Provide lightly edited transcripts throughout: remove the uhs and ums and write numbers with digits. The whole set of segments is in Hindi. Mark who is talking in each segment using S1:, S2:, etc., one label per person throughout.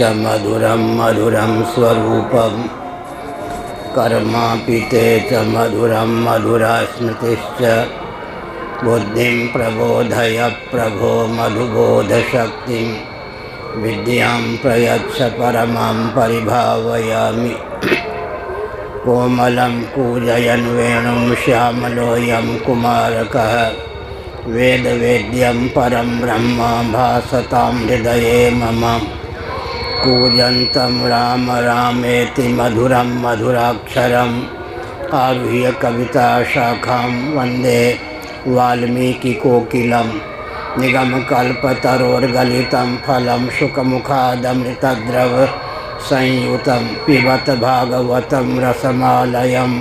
S1: च मधुरं मधुरं स्वरूपं कर्मापिते च मधुरं मधुरा स्मृतिश्च बुद्धिं प्रबोधय प्रभो मधुबोधशक्तिं विद्यां प्रयच्छ परमां परिभावयामि। कोमलं कूजयन् वेणुं श्यामलोऽयं कुमारकः वेदवेद्यं परं ब्रह्म भासतां हृदये मम। कूजन्तं राम रामेति मधुरं मधुराक्षरम् आरुह्य कविताशाखां वन्दे वाल्मीकिकोकिलं। निगमकल्पतरोर्गलितं फलं शुकमुखादमृतद्रव संयुतं पिबत भागवतं रसमालयं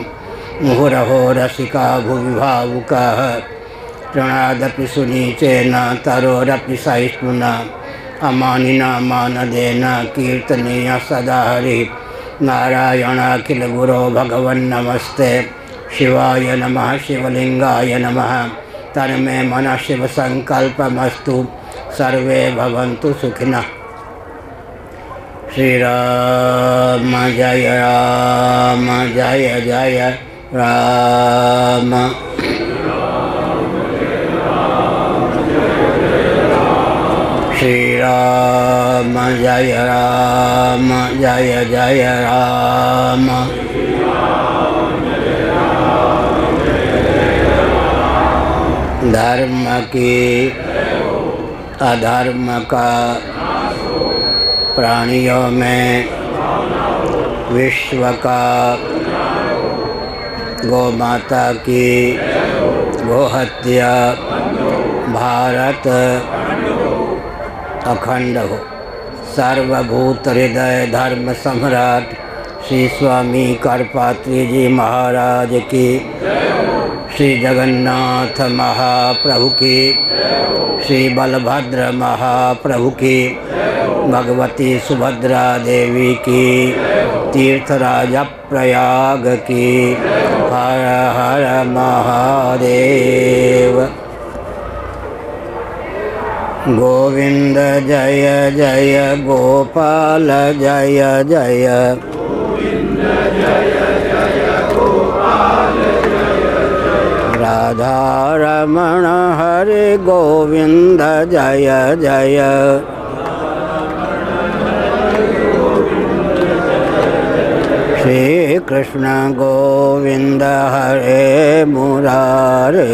S1: मुहुरहो रसिका भुवि भावुकाः। तृणादपि सुनीचेन तरोरपि सहिष्णुना अमानिना मानदेन कीर्तनीय सदा हरिः। नारायणाखिल गुरो भगवन्नमस्ते शिवाय नमः शिवलिंगाय नमः। तन्मे मनः शिव संकल्पमस्तु सर्वे भवन्तु सुखिनः। श्री राम जय जय राम। श्री राम जय जय राम। धर्म की अधर्म का प्राणियों में विश्व का गौ माता की गोहत्या भारत अखंड हो। सर्वभूत हृदय धर्म सम्राट श्री स्वामी करपात्री जी महाराज की, श्री जगन्नाथ महाप्रभु की, श्री बलभद्र महाप्रभु की, भगवती सुभद्रा देवी की, तीर्थराज प्रयाग की। हर हर महादेव। गोविंद जय जय गोपाल जय जय। राधा रमण हरे गोविंद जय जय। श्री कृष्ण गोविंद हरे मुरारे।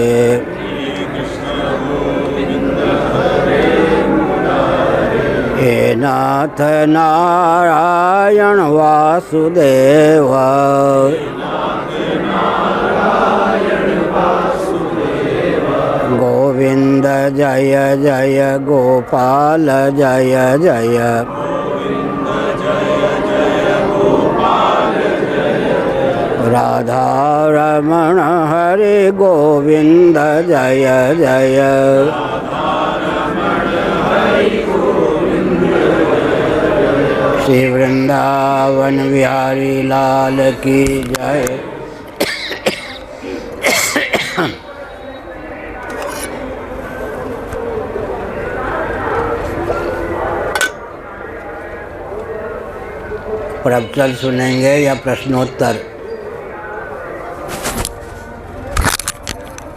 S1: हे नाथ नारायण वासुदेव। गोविंद जय जय गोपाल जय जय। राधा रमण हरे गोविंद जय जय। श्री वृंदावन बिहारी लाल की जय। प्रवचन सुनेंगे या प्रश्नोत्तर,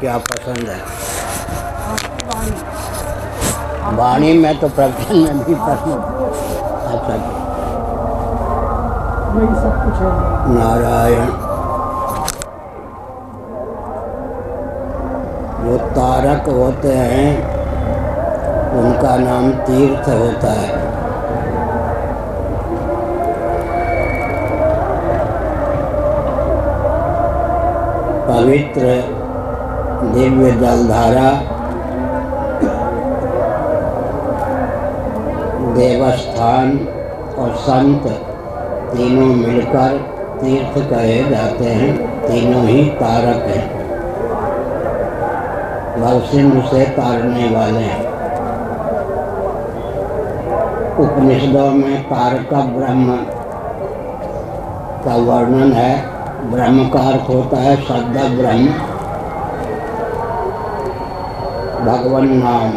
S1: क्या पसंद है? वाणी में तो प्रवचन में भी प्रश्न। अच्छा
S2: वही सब कुछ है।
S1: नारायण। जो तारक होते हैं उनका नाम तीर्थ होता है। पवित्र दिव्य जलधारा देवस्थान और संत तीनों मिलकर तीर्थ कहे जाते हैं। तीनों ही तारक हैं, भवसिंधु से तारने वाले हैं। उपनिषदों में तारक ब्रह्म का वर्णन है। ब्रह्म का अर्थ होता है शब्द ब्रह्म, भगवन नाम।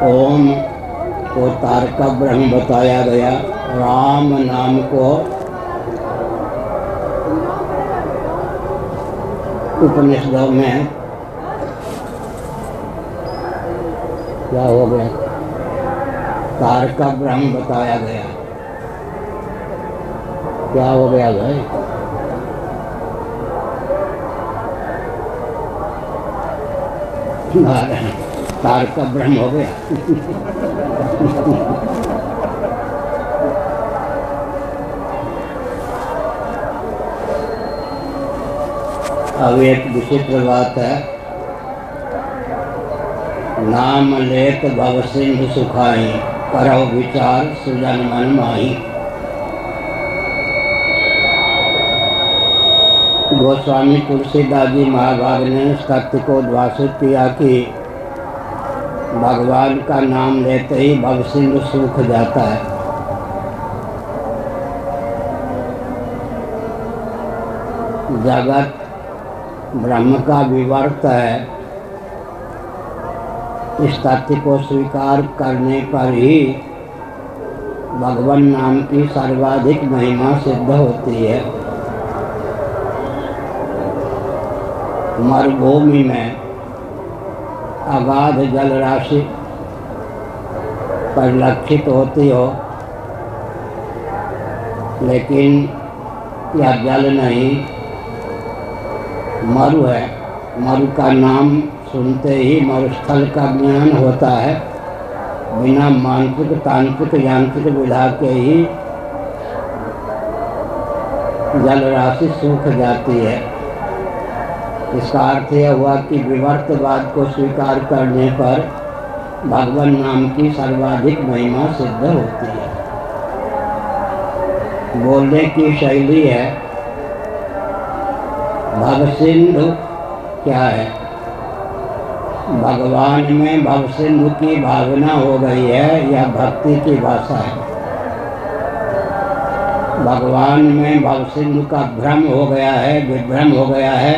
S1: ओम को तारक ब्रह्म बताया गया। राम नाम को उपनिषदों में क्या हो गया, तारक ब्रह्म बताया गया। क्या हो गया भाई? तारक ब्रह्म हो गया। अब एक विचित्र बात है, नाम लेत भव सिंधु सुखाई, करो विचार सुजन मन माही। गोस्वामी तुलसीदास जी महाभाग ने इस तथ्य को उद्भाषित किया कि भगवान का नाम लेते ही भव सिंधु सूख जाता है। जगत ब्रह्म का विवर्त है, इस तथ्य को स्वीकार करने पर ही भगवान नाम की सर्वाधिक महिमा सिद्ध होती है। मरुभूमि में अगाध जल राशि परिलक्षित होती हो, लेकिन यह जल नहीं, मरु है। मरु का नाम सुनते ही मरुस्थल का ज्ञान होता है। बिना मानसिक तांत्रिक यांत्रिक विधा के ही जल राशि सूख जाती है। इसका अर्थ यह हुआ कि विवर्तवाद को स्वीकार करने पर भगवान नाम की सर्वाधिक महिमा सिद्ध होती है। बोलने की शैली है, भवसिंधु क्या है? भगवान में भवसिंधु की भावना हो गई है, यह भक्ति की भाषा है। भगवान में भवसिंधु का भ्रम हो गया है, विभ्रम हो गया है,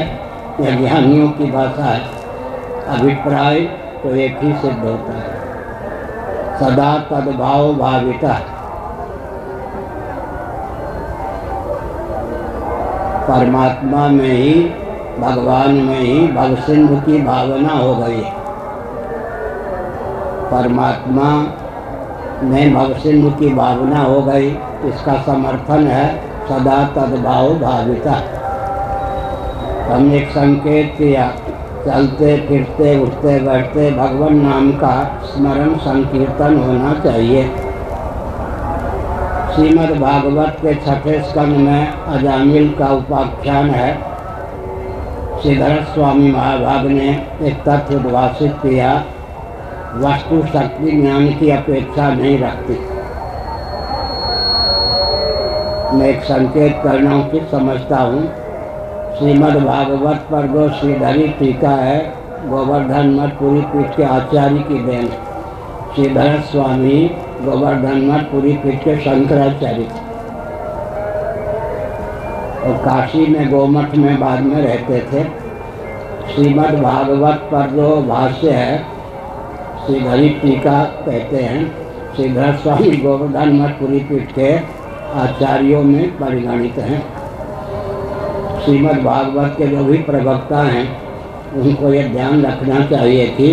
S1: यह ज्ञानियों की भाषा है। अभिप्राय तो एक ही सिद्ध होता है, सदा तद्भाव भाविता। परमात्मा में ही, भगवान में ही भवसिंधु की भावना हो गई है। परमात्मा में भवसिंधु की भावना हो गई, इसका समर्थन है सदा तद्भाव भाविता। हमने एक संकेत किया, चलते फिरते उठते बैठते भगवान नाम का स्मरण संकीर्तन होना चाहिए। श्रीमद् भागवत के 6वें स्कंद में अजामिल का उपाख्यान है। श्रीधर स्वामी महाभाग ने एक तथ्य उद्भाषित किया, वस्तु शक्ति ज्ञान की अपेक्षा नहीं रखती। मैं एक संकेत करना उचित समझता हूँ। श्रीमद् भागवत पर जो श्रीधरी टीका है, गोवर्धन मठ पुरी पीठ के आचार्य की देन। श्रीधर स्वामी गोवर्धन मठ पुरी पीठ के शंकराचार्य और काशी में गोमठ में बाद में रहते थे। श्रीमद् भागवत पर जो भाष्य है, श्रीधरी टीका कहते हैं। श्रीधर स्वामी गोवर्धन मठ पुरी पीठ के आचार्यों में परिगणित हैं। श्रीमद् भागवत के जो भी प्रवक्ता हैं, उनको ये ध्यान रखना चाहिए कि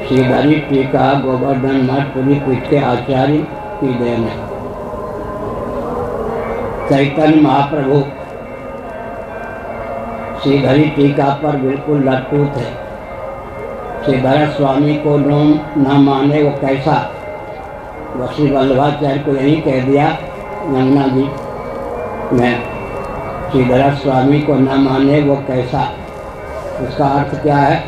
S1: श्रीधरी टीका गोवर्धन मठ पुरी पीठ के आचार्य की देन है। चैतन्य महाप्रभु श्रीधरी टीका पर बिल्कुल लटूत है। श्रीधर स्वामी को न माने वो कैसा? श्री वल्लभाचार्य को यही कह दिया यमुना जी में, श्रीधर स्वामी को न माने वो कैसा। इसका अर्थ क्या है?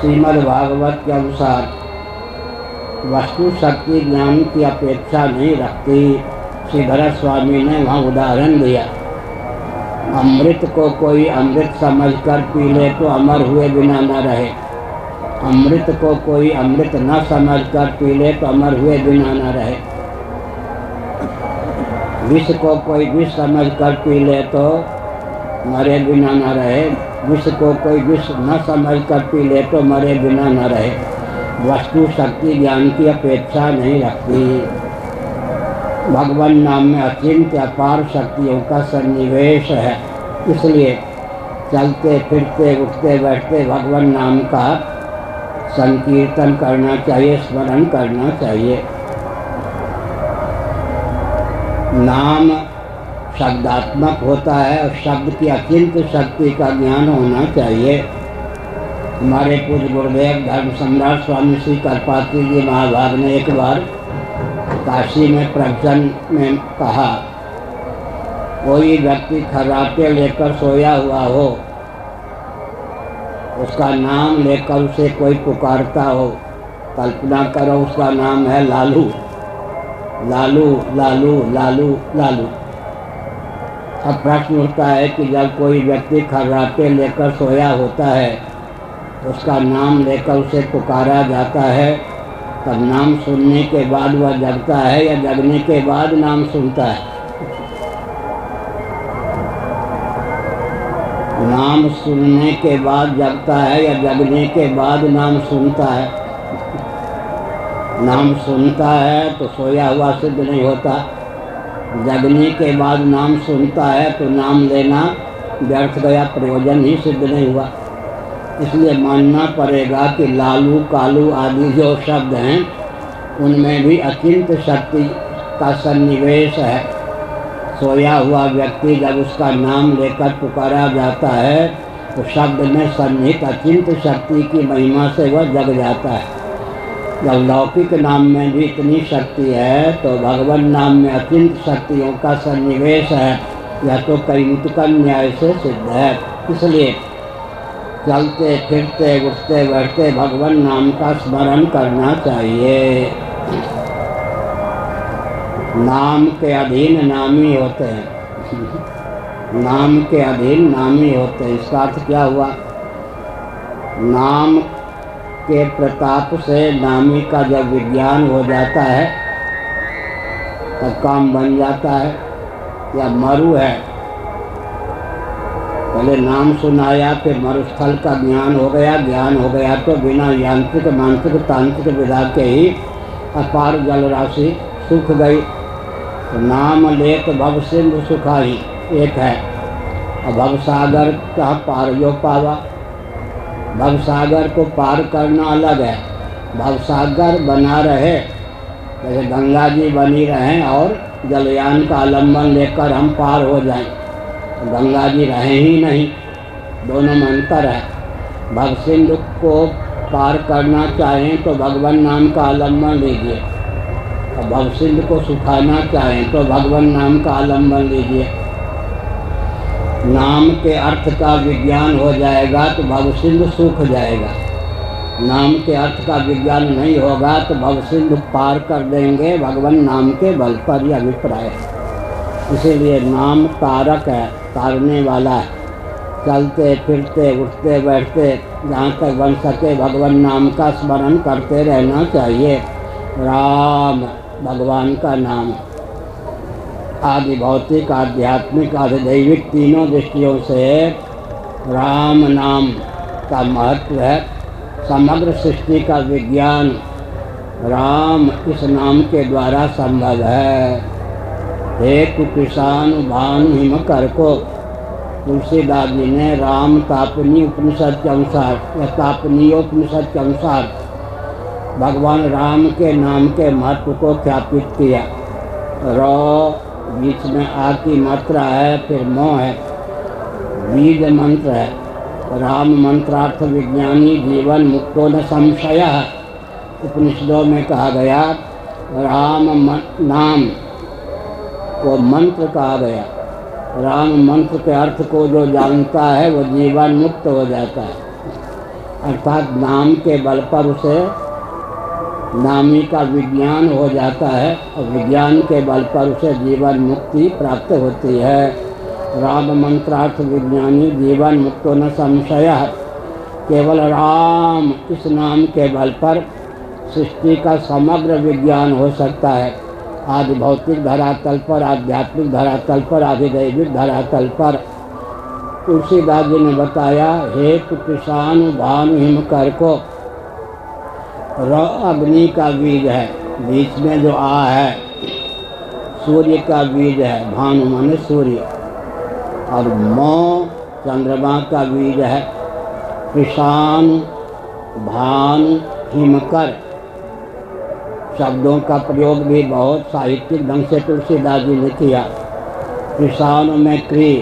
S1: श्रीमद् भागवत के अनुसार वस्तु शक्ति ज्ञान की अपेक्षा नहीं रखती। श्रीधर स्वामी ने वहाँ उदाहरण दिया, अमृत को कोई अमृत समझकर पी ले तो अमर हुए बिना न रहे, अमृत को कोई अमृत न समझकर पी ले तो अमर हुए बिना न रहे, विष को कोई विष समझकर पी ले तो मरे बिना न रहे, विष को कोई विष न समझकर पी ले तो मरे बिना न रहे। वस्तु शक्ति ज्ञान की अपेक्षा नहीं रखती। भगवान नाम में अचिंत्य अपार शक्तियों का सन्निवेश है, इसलिए चलते फिरते उठते बैठते भगवान नाम का संकीर्तन करना चाहिए, स्मरण करना चाहिए। नाम शब्दात्मक होता है और शब्द की अचिंत्य शक्ति का ज्ञान होना चाहिए। हमारे पूज्य गुरुदेव धर्म सम्राट स्वामी श्री करपात्री जी महाभाग ने एक बार काशी में प्रवचन में कहा, कोई व्यक्ति खर्राटे लेकर सोया हुआ हो, उसका नाम लेकर उसे कोई पुकारता हो, कल्पना करो उसका नाम है लालू, लालू लालू लालू लालू। अब प्रश्न उठता है कि जब कोई व्यक्ति खर्राटे लेकर सोया होता है, उसका नाम लेकर उसे पुकारा जाता है, तब नाम सुनने के बाद वह जगता है या जगने के बाद नाम सुनता है? नाम सुनने के बाद जगता है या जगने के बाद नाम सुनता है? नाम सुनता है तो सोया हुआ सिद्ध नहीं होता, जगने के बाद नाम सुनता है तो नाम लेना व्यर्थ गया, प्रयोजन ही सिद्ध नहीं हुआ। इसलिए मानना पड़ेगा कि लालू कालू आदि जो शब्द हैं उनमें भी अचिंत्य शक्ति का सन्निवेश है। सोया हुआ व्यक्ति जब उसका नाम लेकर पुकारा जाता है तो शब्द में सन्निहित अचिंत्य शक्ति की महिमा से वह जग जाता है। जब लौकिक नाम में भी इतनी शक्ति है तो भगवान नाम में अचिंत्य शक्तियों का सन्निवेश है, यह तो कैमुतिक न्याय से सिद्ध है। इसलिए चलते फिरते उठते बैठते भगवान नाम का स्मरण करना चाहिए। नाम के अधीन नामी होते हैं, नाम के अधीन नामी होते हैं। इसका अर्थ क्या हुआ? नाम के प्रताप से नामी का जब विज्ञान हो जाता है तब काम बन जाता है। या मरु है, पहले नाम सुनाया फिर मरुस्थल का ज्ञान हो गया, ज्ञान हो गया तो बिना यांत्रिक मानसिक तांत्रिक विधा के ही अपार जल राशि सूख गई। तो नाम लेत भव सिंधु सुखाई एक है, और भवसागर का पार जो पावा। भवसागर को पार करना अलग है, भवसागर बना रहे, जैसे गंगा जी बनी रहें और जलयान का आलम्बन लेकर हम पार हो जाएं, तो गंगा जी रहें ही नहीं, दोनों में अंतर है। भवसिंधु को पार करना चाहें तो भगवान नाम का आलम्बन लीजिए, और भवसिंधु को सुखाना चाहें तो भगवान नाम का आलम्बन लीजिए। नाम के अर्थ का विज्ञान हो जाएगा तो भवसिंधु सूख जाएगा, नाम के अर्थ का विज्ञान नहीं होगा तो भवसिंधु पार कर देंगे भगवान नाम के बल पर, यह अभिप्राय है। इसीलिए नाम तारक है, तारने वाला है। चलते फिरते उठते बैठते जहाँ तक बन सके भगवान नाम का स्मरण करते रहना चाहिए। राम भगवान का नाम आदि भौतिक आध्यात्मिक आधिदैविक तीनों दृष्टियों से राम नाम का महत्व है। समग्र सृष्टि का विज्ञान राम इस नाम के द्वारा संभव है। हेतु किसान भानु हिम कर को तुलसीदास जी ने राम तापनी उपनिषद के अनुसार या तापनीयोपनिषद के अनुसार भगवान राम के नाम के महत्व को ख्यापित किया। र बीच में आ की मात्रा है, फिर मोह है, बीज मंत्र है। राम मंत्रार्थ विज्ञानी जीवन मुक्तो न संशय। उपनिषदों में कहा गया राम नाम को मंत्र कहा गया। राम मंत्र के अर्थ को जो जानता है वो जीवन मुक्त हो जाता है, अर्थात नाम के बल पर उसे नामी का विज्ञान हो जाता है और विज्ञान के बल पर उसे जीवन मुक्ति प्राप्त होती है। राम मंत्रार्थ विज्ञानी जीवन मुक्तो न संशय। केवल राम इस नाम के बल पर सृष्टि का समग्र विज्ञान हो सकता है। आदि भौतिक धरातल पर, आध्यात्मिक धरातल पर, आधिदैविक धरातल पर। तुलसीदास जी ने बताया हेतु किसान भानु हिम कर को र अग्नि का बीज है, बीच में जो आ है सूर्य का बीज है, भानु माने सूर्य, और मौ चंद्रमा का बीज है, कृषाण भानु हिमकर शब्दों का प्रयोग भी बहुत साहित्यिक ढंग से तुलसीदास जी ने किया। कृषाण में क्री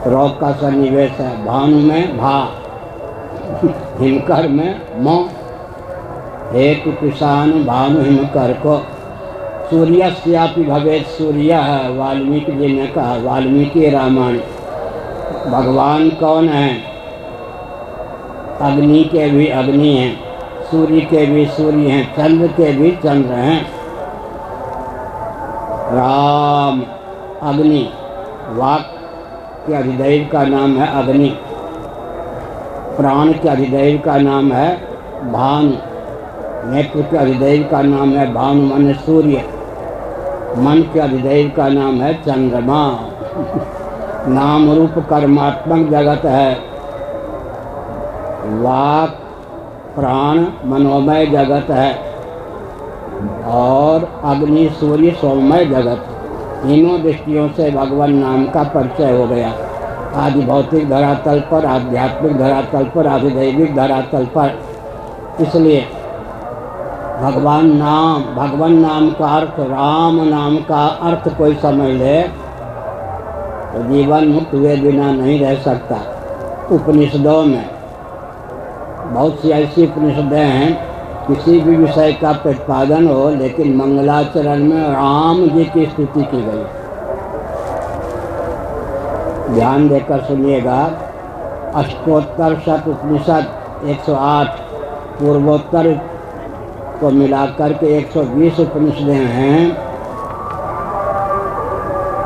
S1: रौ का सन्निवेश है, भानु में भा, हिमकर में मौ। हेतु कृषाण भानु हिमकर को सूर्यस्यापि भवेत् सूर्य है, वाल्मीकि जी ने कहा, वाल्मीकि रामायण। भगवान कौन है? अग्नि के भी अग्नि हैं, सूर्य के भी सूर्य हैं, चंद्र के भी चंद्र हैं। राम अग्नि, वाक के अधिदैव का नाम है अग्नि, प्राण के अधिदैव का नाम है भानु, नेत्र के अधिदैव का नाम है भानु माने सूर्य, मन के अधिदैव का नाम है चंद्रमा। नाम रूप कर्मात्मक जगत है। वाक प्राण मनोमय जगत है और अग्नि सूर्य सोममय जगत। तीनों दृष्टियों से भगवान नाम का परिचय हो गया। आदि भौतिक धरातल पर, आध्यात्मिक धरातल पर, आधिदैविक धरातल पर। इसलिए भगवान नाम का अर्थ, राम नाम का अर्थ कोई समझ ले तो जीवन मुक्त हुए बिना नहीं रह सकता। उपनिषदों में बहुत सी ऐसी उपनिषदें हैं, किसी भी विषय का प्रतिपादन हो लेकिन मंगलाचरण में राम जी की स्तुति की गई। ध्यान देकर सुनिएगा। अष्टोत्तर शत उपनिषद 108, पूर्वोत्तर को मिलाकर के 120 उपनिषदें हैं।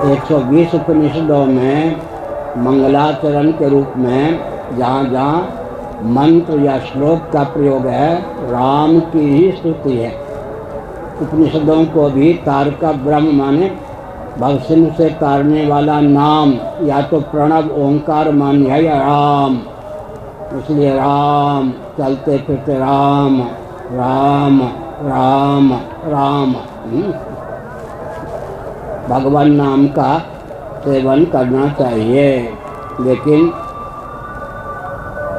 S1: 120 उपनिषदों में मंगलाचरण के रूप में जहाँ जहाँ मंत्र या श्लोक का प्रयोग है, राम की ही स्तुति है। उपनिषदों को भी तारक ब्रह्म माने भवसिंह से तारने वाला नाम, या तो प्रणव ओंकार मान्य है या राम। इसलिए राम, चलते फिरते राम राम राम राम। भगवान नाम का सेवन करना चाहिए, लेकिन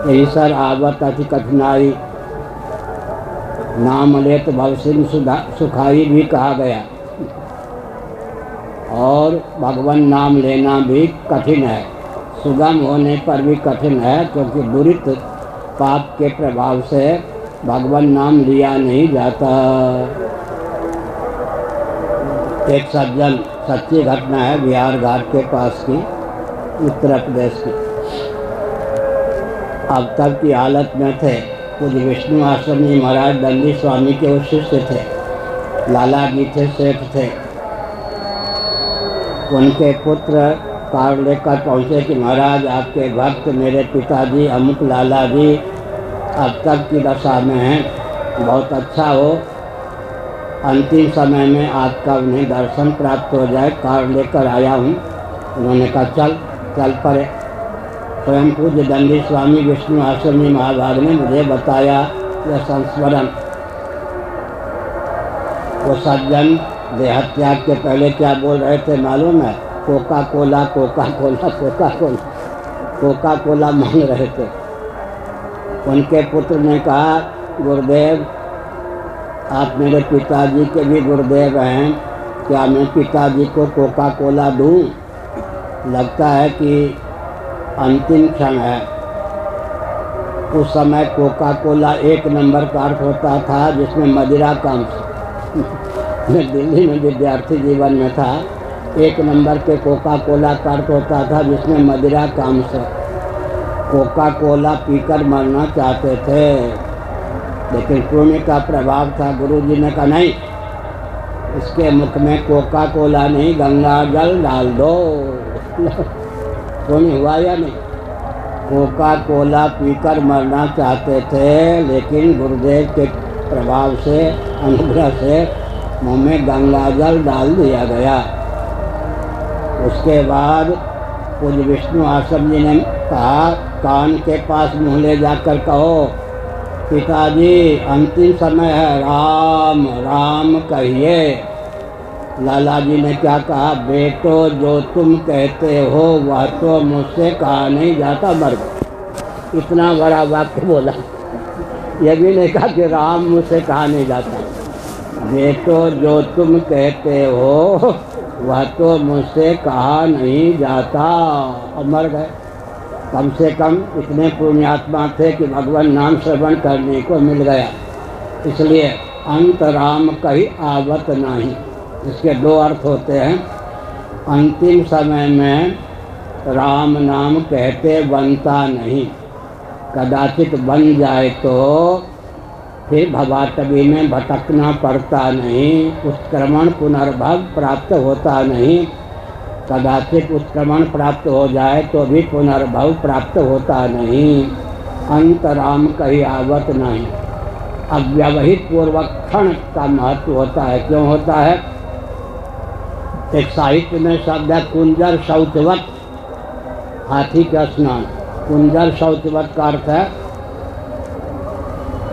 S1: यही सर आवत अति कठिनाई। नाम ले तो भवसिंह सुखाई भी कहा गया, और भगवान नाम लेना भी कठिन है। सुगम होने पर भी कठिन है, क्योंकि दुरित पाप के प्रभाव से भगवान नाम लिया नहीं जाता। एक सज्जन, सच्ची घटना है, बिहार घाट के पास की, उत्तर प्रदेश की। अब तक की हालत में थे। कुछ विष्णु आश्रम जी महाराज दंडी स्वामी के वो शिष्य थे, लाला जी थे, सेठ थे। उनके पुत्र कार लेकर पहुँचे कि महाराज आपके भक्त मेरे पिताजी अमुक लाला जी अब तक की दशा में हैं, बहुत अच्छा हो अंतिम समय में आपका उन्हें दर्शन प्राप्त हो जाए, कार लेकर आया हूँ। उन्होंने कहा चल पड़े। स्वयं पूज्य दंडी स्वामी विष्णु आश्रमी महाभाग ने मुझे बताया यह संस्मरण। वो सज्जन देहत्याग के पहले क्या बोल रहे थे मालूम है? Coca Cola Coca Cola Coca Cola Coca Cola मांग रहे थे। उनके पुत्र ने कहा गुरुदेव आप मेरे पिताजी के भी गुरुदेव हैं, क्या मैं पिताजी को कोका कोला दूँ? लगता है कि अंतिम क्षण है। उस समय कोका कोला एक नंबर का अर्थ होता था जिसमें मदिरा का अंश। मैं दिल्ली में विद्यार्थी जीवन में था, एक नंबर के कोका कोला का अर्थ होता था जिसमें मदिरा का अंश। कोका कोला पीकर मरना चाहते थे, लेकिन पुण्य का प्रभाव था। गुरुजी ने कहा नहीं, इसके मुख में कोका कोला नहीं गंगा जल डाल दो। पुण्य हुआ या नहीं? कोका कोला पीकर मरना चाहते थे, लेकिन गुरुदेव के प्रभाव से, अनुग्रह से मुँह में गंगा जल डाल दिया गया। उसके बाद पूज्य विष्णु आश्रम जी ने कहा कान के पास मुँह ले जाकर कहो पिताजी अंतिम समय है, राम राम कहिए। लाला जी ने क्या कहा, बेटो जो तुम कहते हो वह तो मुझसे कहा नहीं जाता, मर गए। इतना बड़ा वाक्य बोला। ये भी नहीं कहा कि राम मुझसे कहा नहीं जाता, बेटो जो तुम कहते हो वह तो मुझसे कहा नहीं जाता, और मर गए। कम से कम इतने पुण्यात्मा थे कि भगवान नाम श्रवण करने को मिल गया। इसलिए अंत राम कहीं आवत नहीं। इसके दो अर्थ होते हैं। अंतिम समय में राम नाम कहते बनता नहीं, कदाचित बन जाए तो फिर भवाटवी में भटकना पड़ता नहीं, उत्क्रमण पुनर्भव प्राप्त होता नहीं। कदाचित उत्क्रमण प्राप्त हो जाए तो भी पुनर्भव प्राप्त होता नहीं। अंत राम कहीं आवत नहीं। अव्यवहित पूर्वक क्षण का महत्व होता है। क्यों होता है? एक साहित्य में शब्द है कुंजर शौचवत, हाथी का स्नान। कुंजर शौचवत का अर्थ है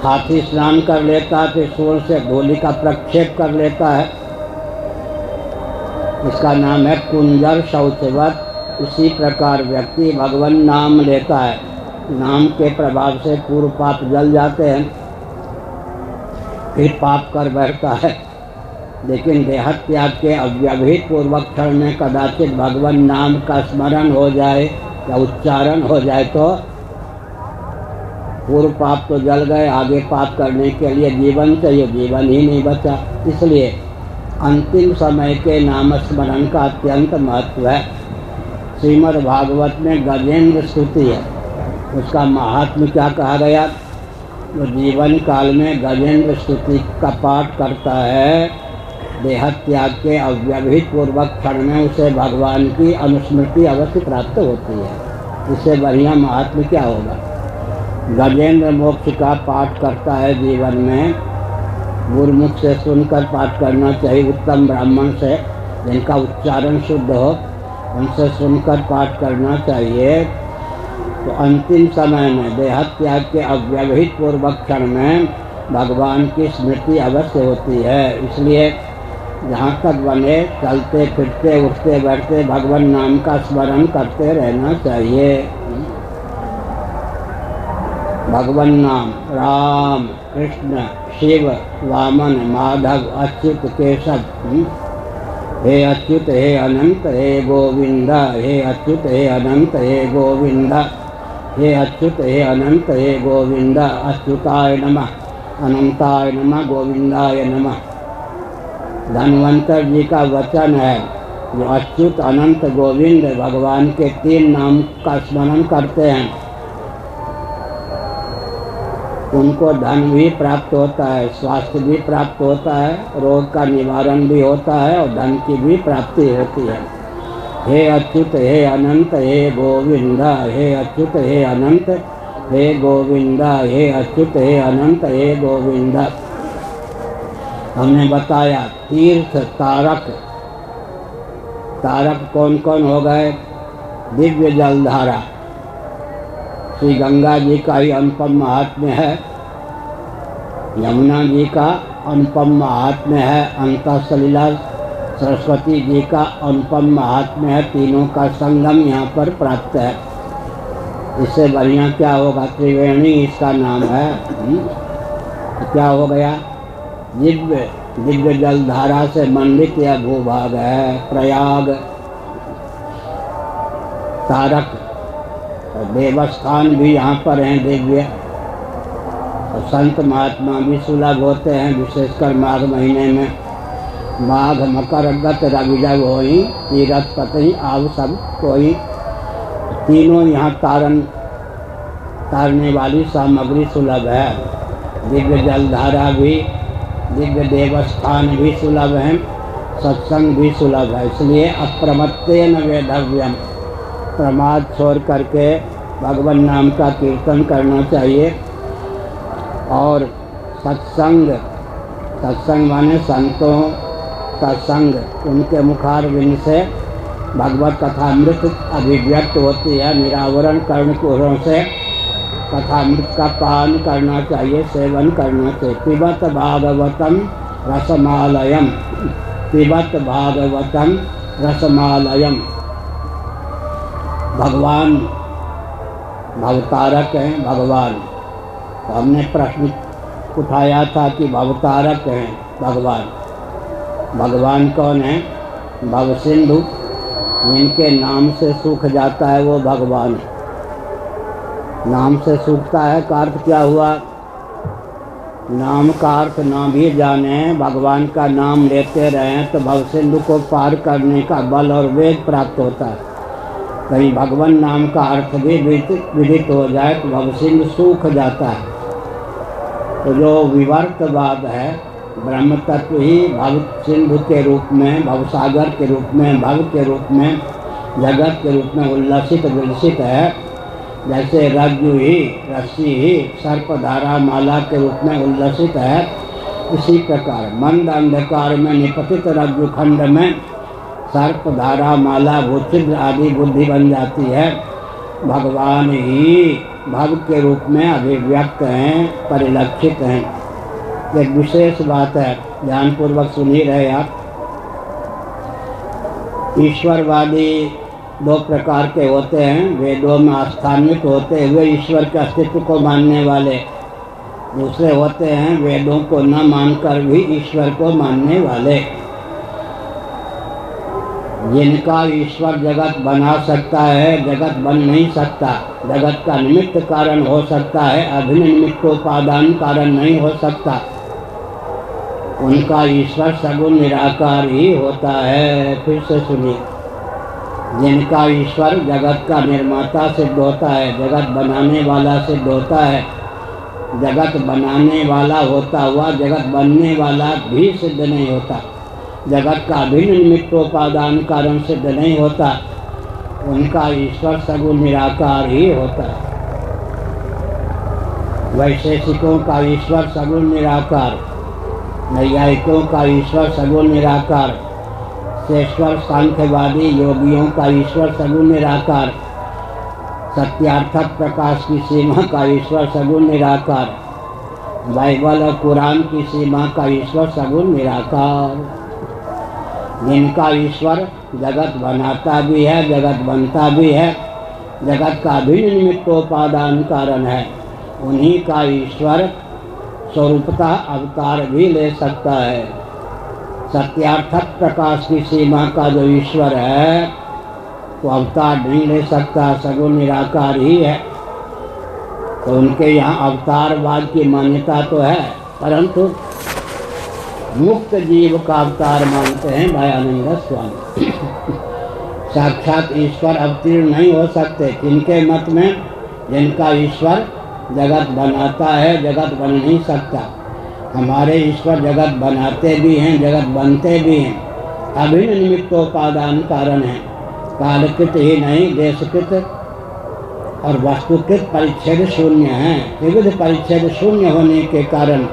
S1: हाथी स्नान कर लेता है तो सूर्य से धूलि का प्रक्षेप कर लेता है, इसका नाम है कुंजर शौचवत। इसी प्रकार व्यक्ति भगवान नाम लेता है, नाम के प्रभाव से पूर्व पाप जल जाते हैं, फिर पाप कर बैठता है। लेकिन देह त्याग के अव्यवहित पूर्वक क्षण में कदाचित भगवान नाम का स्मरण हो जाए या उच्चारण हो जाए तो पूर्व पाप तो जल गए, आगे पाप करने के लिए जीवन चाहिए, जीवन ही नहीं बचा। इसलिए अंतिम समय के नाम स्मरण का अत्यंत महत्व है। श्रीमद् भागवत में गजेंद्र स्तुति है, उसका महात्म्य क्या कहा गया? जो जीवन काल में गजेंद्र स्तुति का पाठ करता है, देह त्याग के अव्यवहित पूर्वक क्षण में उसे भगवान की अनुस्मृति अवश्य प्राप्त होती है। इससे बढ़िया महात्म्य क्या होगा? गजेंद्र मोक्ष का पाठ करता है जीवन में, गुरुमुख से सुनकर पाठ करना चाहिए, उत्तम ब्राह्मण से जिनका उच्चारण शुद्ध हो उनसे सुनकर पाठ करना चाहिए। तो अंतिम समय में देह त्याग के अव्यवहित पूर्वक क्षण में भगवान की स्मृति अवश्य होती है। इसलिए जहाँ तक बने चलते फिरते उठते बैठते भगवान नाम का स्मरण करते रहना चाहिए। भगवान नाम राम कृष्ण शिव वामन माधव अच्युत केशव, हे अच्युत हे अनंत हे गोविंद, हे अच्युत हे अनंत हे गोविंद, हे अच्युत हे अनंत हे गोविंद, अच्युताय नमः, अनंताय नमः, गोविंदाय नमः। धन्वंतर जी का वचन है, जो अच्युत अनंत गोविंद भगवान के 3 नाम का स्मरण करते हैं उनको धन भी प्राप्त होता है, स्वास्थ्य भी प्राप्त होता है, रोग का निवारण भी होता है और धन की भी प्राप्ति होती है। हे अच्युत हे अनंत हे गोविंद, हे अच्युत हे अनंत हे गोविंद, हे अच्युत हे अनंत हे गोविंद। हमने बताया तीर्थ तारक, तारक कौन कौन हो गए? दिव्य जलधारा, श्री गंगा जी का ही अनुपम महात्म्य है, यमुना जी का अनुपम महात्म्य है, अंतःसलीला सरस्वती जी का अनुपम महात्म्य है। तीनों का संगम यहाँ पर प्राप्त है। इससे बढ़िया क्या होगा? त्रिवेणी इसका नाम है। तो क्या हो गया? दिव्य दिव्य जलधारा से मंडित यह भूभाग है प्रयाग। तारक देवस्थान भी यहाँ पर हैं दिव्य, और संत महात्मा भी सुलभ होते हैं, विशेषकर माघ महीने में। माघ मकर गत रवि जब होई, तीरथ पतई आव सब कोई। तीनों यहाँ तारने वाली सामग्री सुलभ है। दिव्य जलधारा भी, दिव्य देवस्थान भी सुलभ हैं, सत्संग भी सुलभ है। इसलिए अप्रमत्तेन वेधव्यम, प्रमाद छोड़ करके भगवान नाम का कीर्तन करना चाहिए। और सत्संग, सत्संग माने संतों का संग, उनके मुखारविंद से भगवत कथामृत अभिव्यक्त होती है। निरावरण कर्णकुहरों से कथामृत का पान करना चाहिए, सेवन करना चाहिए। पिबत भागवतम रसमालयम, पिबत भागवतम रसमालयम। भगवान भवतारक हैं भगवान। तो हमने प्रश्न उठाया था कि भवतारक हैं भगवान। भगवान कौन है? भव सिंधु, जिनके नाम से सूख जाता है वो भगवान है। नाम से सूखता है का अर्थ क्या हुआ? नाम का अर्थ ना भी जाने, भगवान का नाम लेते रहें तो भव सिंधु को पार करने का बल और वेग प्राप्त होता है। कहीं भगवान नाम का अर्थ भी विदित हो जाए तो भव सिंधु सूख जाता है। तो जो विवर्तवाद है, ब्रह्म तत्व ही भव सिंधु के रूप में, भवसागर के रूप में, भव के रूप में, जगत के रूप में उल्लसित विलसित है। जैसे रज्जु ही, रस्सी ही सर्पधारा माला के रूप में उल्लसित है, इसी प्रकार मंद अंधकार में निपतित रज्जु खंड में सर्पधारा माला भूचिद्र आदि बुद्धि बन जाती है। भगवान ही भव के रूप में अभिव्यक्त हैं, परिलक्षित हैं। एक विशेष बात है, ध्यानपूर्वक सुन ही रहे आप। ईश्वरवादी दो प्रकार के होते हैं। वेदों में आस्थान्वित होते हुए ईश्वर के अस्तित्व को मानने वाले। दूसरे होते हैं वेदों को न मानकर भी ईश्वर को मानने वाले। जिनका ईश्वर जगत बना सकता है, जगत बन नहीं सकता। जगत का निमित्त कारण हो सकता है, अभिन्न निमित्तोपादान कारण नहीं हो सकता। उनका ईश्वर सगुण निराकार ही होता है। फिर से सुनिए, जिनका ईश्वर जगत का निर्माता सिद्ध होता है, जगत बनाने वाला सिद्ध होता है, जगत बनाने वाला होता हुआ जगत बनने वाला भी सिद्ध नहीं होता, जगत का अभिन्न निमित्तोपादान कारण सिद्ध नहीं होता, उनका ईश्वर सगुण निराकार ही होता है। वैशेषिकों का ईश्वर सगुण निराकार, नैयायिकों का ईश्वर सगुण निराकार, शेश्वर सांख्यवादी योगियों का ईश्वर सगुण निराकार, सत्यार्थक प्रकाश की सीमा का ईश्वर सगुण निराकार, बाइबल और कुरान की सीमा का ईश्वर सगुण निराकार। जिनका ईश्वर जगत बनाता भी है, जगत बनता भी है, जगत का अभिन्न निमित्तोपादान कारण है, उन्हीं का ईश्वर स्वरूपतः अवतार भी ले सकता है। सत्यार्थक प्रकाश की सीमा का जो ईश्वर है वो अवतार नहीं ले सकता, सगुण निराकार ही है। तो उनके यहाँ अवतारवाद की मान्यता तो है, परंतु मुक्त जीव का अवतार मानते हैं दयानंद स्वामी। साक्षात ईश्वर अवतीर्ण नहीं हो सकते। किनके मत में? जिनका ईश्वर जगत बनाता है, जगत बन नहीं सकता। हमारे ईश्वर जगत बनाते भी हैं, जगत बनते भी हैं, अभिन्न निमित्तोपादान कारण है। कालकृत ही नहीं, देशकृत और वस्तुकृत परिच्छेद शून्य हैं। विविध परिच्छेद शून्य होने के कारण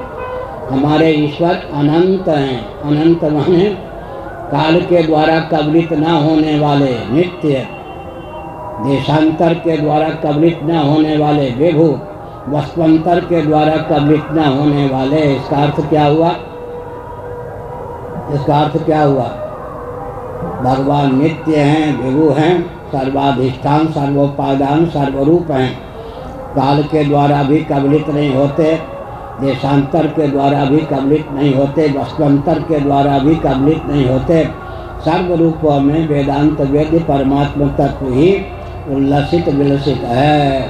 S1: हमारे ईश्वर अनंत हैं। अनंत माने काल के द्वारा कबलित न होने वाले, नित्य, देशांतर के द्वारा कबलित न होने वाले, विभु, वस्तुअंतर के द्वारा कबलित न होने वाले। इसका अर्थ क्या हुआ? इसका अर्थ क्या हुआ? भगवान नित्य हैं, विभु हैं, सर्वाधिष्ठान, सर्वोपादान, सर्वरूप हैं। काल के द्वारा भी कबलित नहीं होते, देशांतर के द्वारा भी कबलित नहीं होते, वस्तुअंतर के द्वारा भी कबलित नहीं होते। सर्व रूपों में वेदांत वेद्य परमात्मा तत्व ही उल्लसित विलसित है।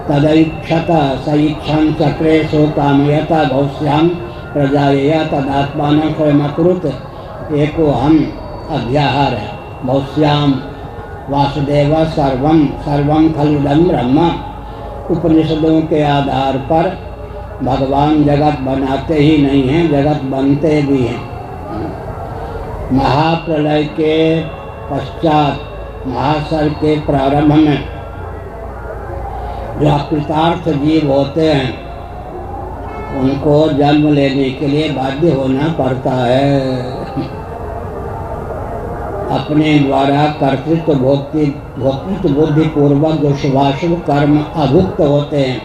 S1: तदैक्षत सईक्षण चक्रे सो कामयत भविष्याम प्रजाएय तदात्मान स्वयमकृत एको हम अध्याहार है। भविष्याम वासुदेव सर्वम सर्वम खलुदम ब्रह्म। उपनिषदों के आधार पर भगवान जगत बनाते ही नहीं हैं, जगत बनते भी हैं। महाप्रलय के पश्चात, महासर्ग के प्रारंभ में जो कृतार्थ जीव होते हैं उनको जन्म लेने के लिए बाध्य होना पड़ता है। अपने द्वारा कर्तृत्व भोक्तृत्व बुद्धि पूर्वक जो शुभाशुभ कर्म अभुक्त होते हैं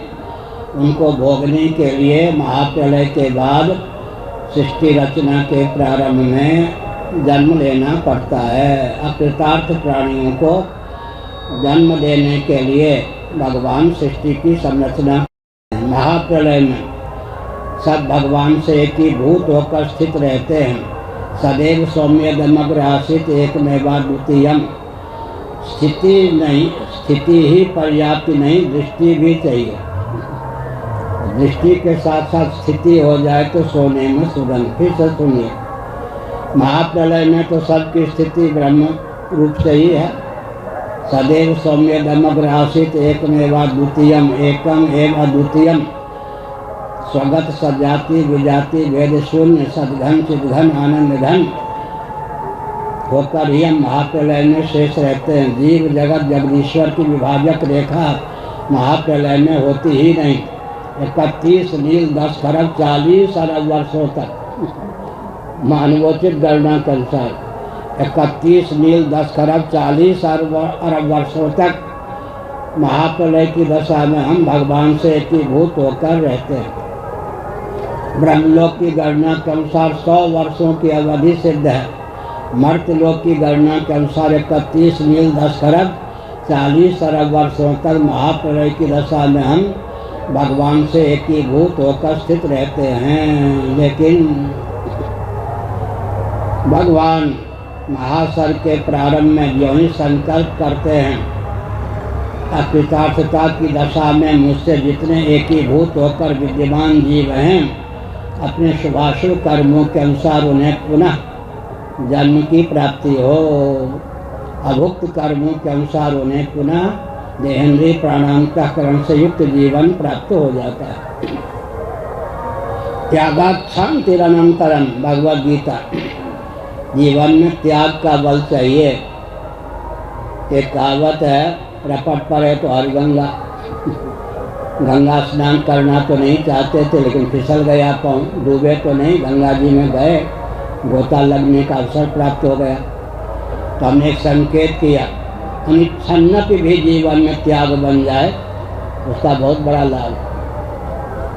S1: उनको भोगने के लिए महाप्रलय के बाद सृष्टि रचना के प्रारंभ में जन्म लेना पड़ता है। अकृतार्थ प्राणियों को जन्म देने के लिए भगवान सृष्टि की संरचना महाप्रलय में सब भगवान से एकीभूत होकर स्थित रहते हैं। सदैव सौम्यदमग्र आसित एकमेवा द्वितीयम। स्थिति ही पर्याप्त नहीं, दृष्टि भी चाहिए। दृष्टि के साथ साथ स्थिति हो जाए तो सोने में सुगंध। फिर से सुनिए, महाप्रलय में तो सबकी स्थिति ब्रह्म रूप से ही है। सदैव सौम्यदमग्र आसित एकमेवा द्वितीयम, एकम एवं अद्वितीयम। स्वगत सजाति विजाति भेद शून्य सदघन चिदघन आनंद घन होकर ही हम महाप्रलय में शेष रहते हैं। जीव जगत जगदीश्वर की विभाजक रेखा महाप्रलय में होती ही नहीं। 31 नील 10 खरब 40 अरब वर्षों तक मानवोचित गणना के अनुसार 31 नील 10 खरब 40 अरब वर्षों तक महाप्रलय की दशा में हम भगवान से एकीभूत होकर रहते हैं। ब्रह्मलोक की गणना के अनुसार 100 वर्षों की अवधि सिद्ध है। मर्त्यलोक की गणना के अनुसार 31 नील 10 खरब 40 अरब वर्षों तक महाप्रलय की दशा में हम भगवान से एकीभूत होकर स्थित रहते हैं। लेकिन भगवान महासर्ग के प्रारंभ में जो ही संकल्प करते हैं अकृतार्थता की दशा में मुझसे जितने एकीभूत होकर विद्यमान जीव हैं अपने शुभाशुभ कर्मों के अनुसार उन्हें पुनः जन्म की प्राप्ति हो। अभुक्त कर्मों के अनुसार उन्हें पुनः देहेंद्रीय प्राणांतःकरण से युक्त जीवन प्राप्त हो जाता है। त्यागात् शांतिरनंतरम भगवद गीता। जीवन में त्याग का बल चाहिए। एक कहावत है, रपट पड़े तो हर गंगा। गंगा स्नान करना तो नहीं चाहते थे लेकिन फिसल गया पाँव, डूबे तो नहीं, गंगा जी में गए, गोता लगने का अवसर प्राप्त हो गया। तो हमने एक संकेत किया, अनिच्छन्नपि भी जीवन में त्याग बन जाए उसका बहुत बड़ा लाभ।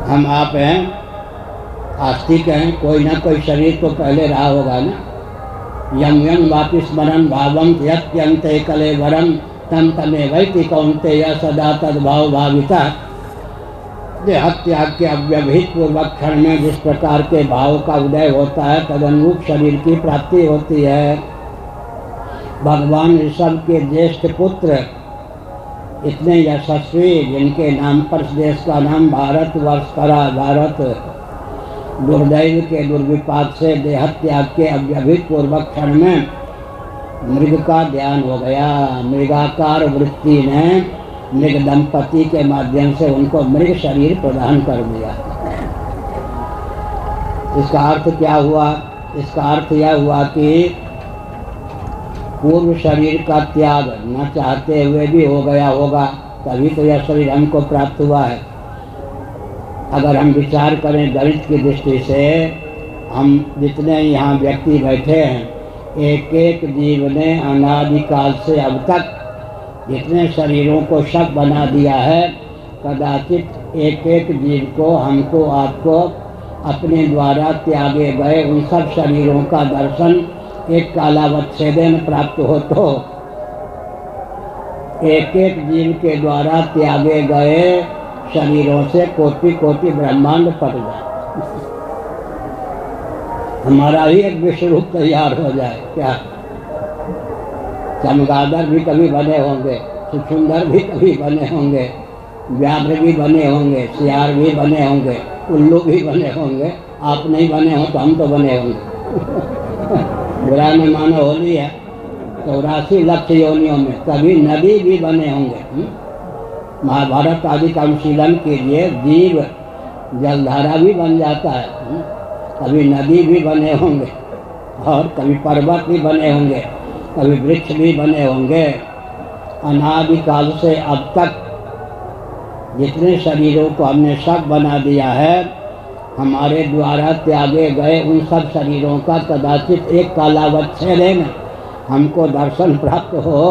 S1: हम आप हैं, आस्तिक हैं, कोई ना कोई शरीर तो पहले रहा होगा ना। यम यम वापि स्मरण भावम यत्यंते कले वरम तम तमे वैति कौन्तेय सदा तद्भाव भाविता। देहत्याग के अव्यवहित पूर्वक क्षण में जिस प्रकार के भाव का उदय होता है तदनुरूप शरीर की प्राप्ति होती है। भगवान ऋषभ के ज्येष्ठ पुत्र इतने यशस्वी जिनके नाम पर देश का नाम भारतवर्ष पड़ा, भारत, दुर्दैव के दुर्विपाक से देहत्याग के अव्यवहित पूर्वक क्षण में मृग का ध्यान हो गया। मृगाकार वृत्ति ने मृग दंपति के माध्यम से उनको मृग शरीर प्रदान कर दिया। इसका अर्थ क्या हुआ? इसका अर्थ यह हुआ कि पूर्व शरीर का त्याग न चाहते हुए भी हो गया होगा, तभी तो यह शरीर हमको प्राप्त हुआ है। अगर हम विचार करें गणित की दृष्टि से, हम जितने यहाँ व्यक्ति बैठे हैं, एक एक जीव ने अनादिकाल से अब तक जितने शरीरों को शक बना दिया है, कदाचित एक एक जीव को, हमको, आपको अपने द्वारा त्यागे गए उन सब शरीरों का दर्शन एक कालावच्छेदे में प्राप्त हो। तो एक एक जीव के द्वारा त्यागे गए शरीरों से कोटि कोटि ब्रह्मांड पट जाए, हमारा ही एक विश्व रूप तैयार हो जाए। क्या चमगादड़ भी कभी बने होंगे, सुंदर भी कभी बने होंगे, व्याघ्र भी बने होंगे, सियार भी बने होंगे, उल्लू भी बने होंगे। आप नहीं बने हो तो हम तो बने होंगे। बुरा में मानो होली है, 84 लाख योनियों में कभी नदी भी बने होंगे। महाभारत आदि का अनुशीलन कीजिए, जीव जलधारा भी बन जाता है, कभी नदी भी बने होंगे और कभी पर्वत भी बने होंगे, कभी वृक्ष भी बने होंगे। अनादिकाल से अब तक जितने शरीरों को हमने सब बना दिया है, हमारे द्वारा त्यागे गए उन सब शरीरों का कदाचित एक कालावच्छेदे में हमको दर्शन प्राप्त हो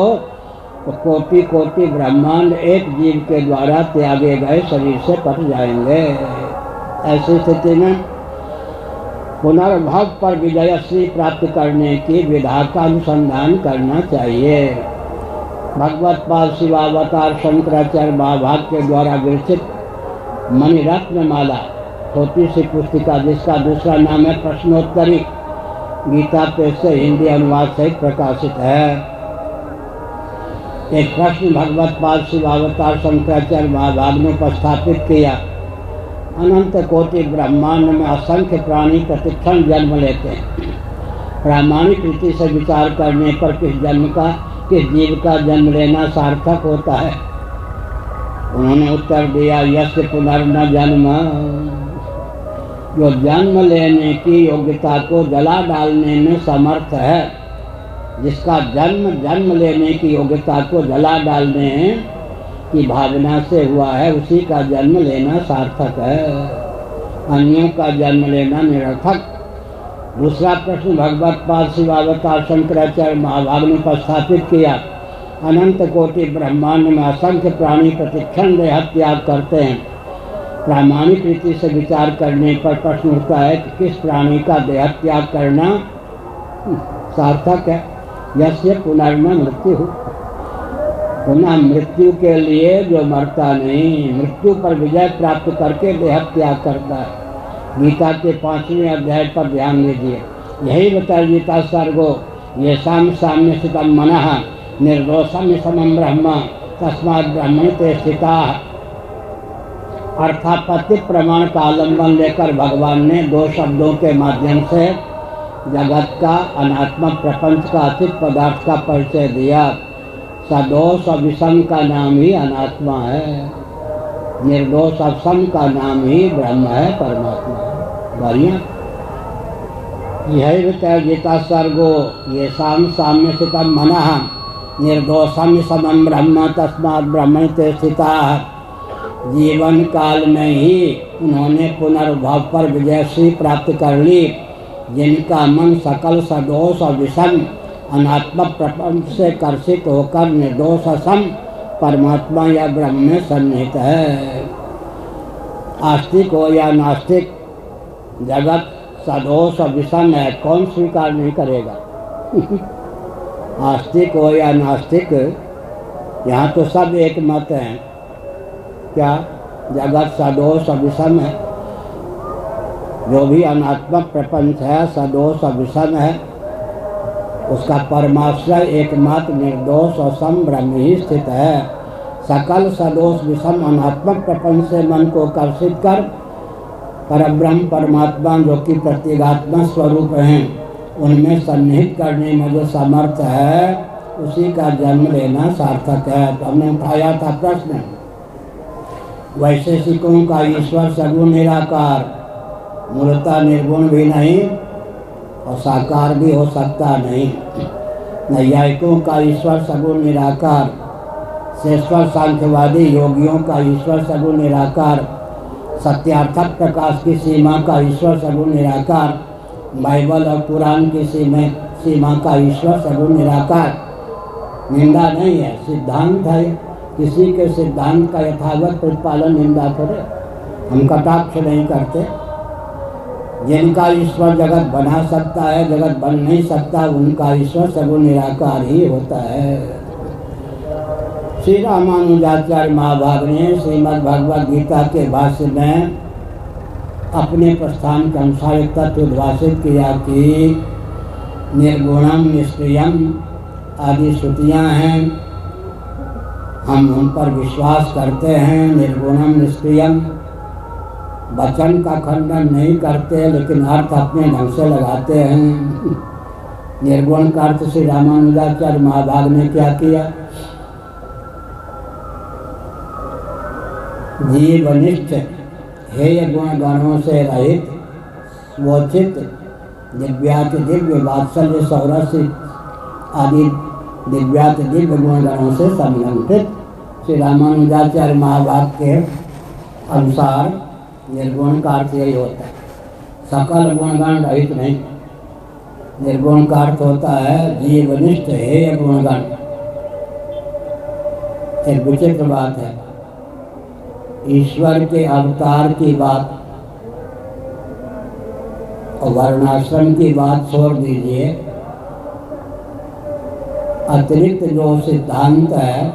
S1: तो कोटि कोटि ब्रह्मांड एक जीव के द्वारा त्यागे गए शरीर से कट जाएंगे। ऐसी स्थिति में पुनर्भव पर विजयश्री प्राप्त करने की विधा का अनुसंधान करना चाहिए। भगवत पाद शिवावतार शंकराचार्य महाभाग के द्वारा विरचित मणिरत्न माला छोटी सी पुस्तिका, जिसका दूसरा नाम है प्रश्नोत्तरी, गीता पेज से हिंदी अनुवाद सहित प्रकाशित है। एक प्रश्न भगवत पाद शिवावतार शंकराचार्य महाभाग ने उपस्थापित किया। अनंत कोटि ब्रह्मांड में असंख्य प्राणी प्रतिक्षण जन्म लेते हैं। प्रामाणिक रीति से विचार करने पर किस जीव का जन्म लेना सार्थक होता है? उन्होंने उत्तर दिया, यस्य पुनर्न जन्म, जो जन्म लेने की योग्यता को जला डालने में समर्थ है, जिसका जन्म लेने की योग्यता को जला डालने की भावना से हुआ है, उसी का जन्म लेना सार्थक है, अन्यों का जन्म लेना निरर्थक। दूसरा प्रश्न भगवत पाद शिवावतार शंकराचार्य महाभाग ने उपस्थापित किया। अनंत कोटि ब्रह्मांड में असंख्य प्राणी प्रतिक्षण देह त्याग करते हैं। प्रामाणिक रीति से विचार करने पर प्रश्न उठता है कि किस प्राणी का देह त्याग करना सार्थक है? यस्य पुनर्न मृत्यु, पुनः मृत्यु के लिए जो मरता नहीं, मृत्यु पर विजय प्राप्त करके देह त्याग करता है। गीता के 5वें अध्याय पर ध्यान दीजिए। यही बताया गीता सर्गो ये साम्य स्थितम मनः निर्दोषम समम ब्रह्म तस्मात् ब्रह्मणि ते स्थिताः। अर्थापत्ति प्रमाण का आलम्बन लेकर भगवान ने दो शब्दों के माध्यम से जगत का, अनात्मक प्रपंच का, अचित पदार्थ का परिचय दिया। सदोष विषम का नाम ही अनात्मा है, निर्दोष सम का नाम ही ब्रह्म है, परमात्मा है। बढ़िया, यही बताया गीता सर्गो ये साम्य स्थितम मनः निर्दोषम समम ब्रह्म तस्मात् ब्रह्मणि ते स्थिताः। जीवन काल में ही उन्होंने पुनर्भव पर विजयश्री प्राप्त कर ली, जिनका मन सकल सदोष और विषम अनात्मक प्रपंच से कर्षित होकर निर्दोष असम परमात्मा या ब्रह्म में सन्निहित है। आस्तिक हो या नास्तिक, जगत सदोष और विषम है, कौन स्वीकार नहीं करेगा? आस्तिक हो या नास्तिक, यहाँ तो सब एक मत हैं। क्या? जगत सदोष और विषम है। जो भी अनात्मक प्रपंच है सदोष और विषम है, उसका परमाश्रय एकमात्र निर्दोष और सम ब्रह्म ही स्थित है। सकल सदोष विषम अनात्मक प्रपंच से मन को कर्षित कर परब्रह्म परमात्मा जो कि प्रत्येगात्मा स्वरूप हैं, उनमें सन्निहित करने में जो समर्थ है, उसी का जन्म लेना सार्थक है। तो हमने उठाया था प्रश्न, वैशेषिकों का ईश्वर सगुण निराकार, मूलतः निर्गुण भी नहीं और साकार भी हो सकता नहीं। नैयायिकों का ईश्वर सगुण निराकार, शेषवर सांख्यवादी योगियों का ईश्वर सगुण निराकार, सत्यार्थक प्रकाश की सीमा का ईश्वर सगुण निराकार, बाइबल और कुरान की सीमा का ईश्वर सगुण निराकार। निंदा नहीं है, सिद्धांत है। किसी के सिद्धांत का यथावत प्रतिपादन निंदा करे, हम कटाक्ष नहीं करते। जिनका ईश्वर जगत बना सकता है, जगत बन नहीं सकता, उनका ईश्वर सगुण निराकार ही होता है। श्री रामानुजाचार्य महाभाग ने श्रीमद् भगवद गीता के भाष्य में अपने प्रस्थान के अनुसार एक तत्व उद्भाषित किया कि निर्गुणम निष्क्रियम आदि श्रुतियाँ हैं, हम उन पर विश्वास करते हैं। निर्गुणम निष्क्रियम, वचन का खंडन नहीं करते, लेकिन अर्थ अपने ढंग से लगाते हैं। निर्गुण का अर्थ श्री रामानुजाचार्य महाभाग ने क्या किया? जीवनिष्ठ हेय गुण गणों से रहित, स्वोचित दिव्याति दिव्य वात्सल्य सौरस्य आदि दिव्याति दिव्य गुण गणों से संलग्नित। श्री रामानुजाचार्य महाभाग के अनुसार निर्गुण का अर्थ यही होता है, सकल गुणगण रहित नहीं। निर्गुण का अर्थ होता है जीवनिष्ठ हेय गुणगण। एक विचित्र बात है, ईश्वर के अवतार की बात और वर्णाश्रम की बात छोड़ दीजिए, अतिरिक्त जो सिद्धांत है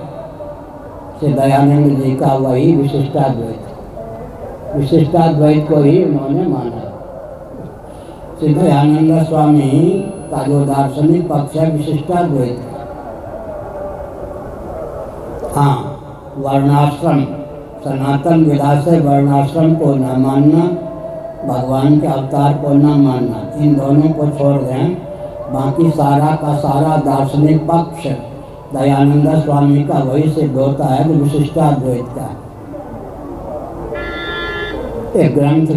S1: श्री दयानंद जी का वही विशिष्टाद्वैत। विशिष्टाद्वैत को ही उन्होंने माना। श्री दयानंद स्वामी का जो दार्शनिक पक्ष है विशिष्टाद्वैत। हाँ, वर्णाश्रम सनातन विधा से वर्णाश्रम को न मानना, भगवान के अवतार को न मानना, इन दोनों को छोड़ दें, बाकी सारा का सारा दार्शनिक पक्ष दयानंद स्वामी का वही सिद्ध होता है जो विशिष्टाद्वैत का। एक ग्रंथ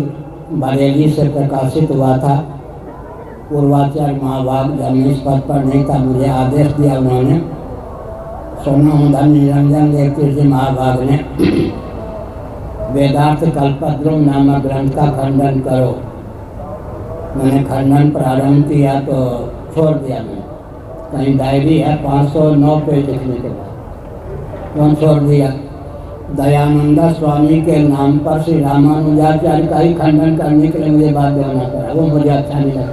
S1: बरेली से प्रकाशित हुआ था, पूर्वाचार्य महाभाग जब इस पद पर नहीं था, मुझे आदेश दिया उन्होंने, सोना धन निरंजन देवती जी महाभाग ने वेदार्थ कल्पद्रुम नामक ग्रंथ का खंडन करो। मैंने खंडन प्रारंभ किया तो छोड़ दिया। मैंने कहीं डायरी है 509 पेज लिखने के बाद क्यों छोड़ दिया। दयानंद स्वामी के नाम पर श्री रामानुजाचार्य का ही खंडन करने के लिए मुझे बाध्य होना पड़ा, वो मुझे अच्छा नहीं लगा।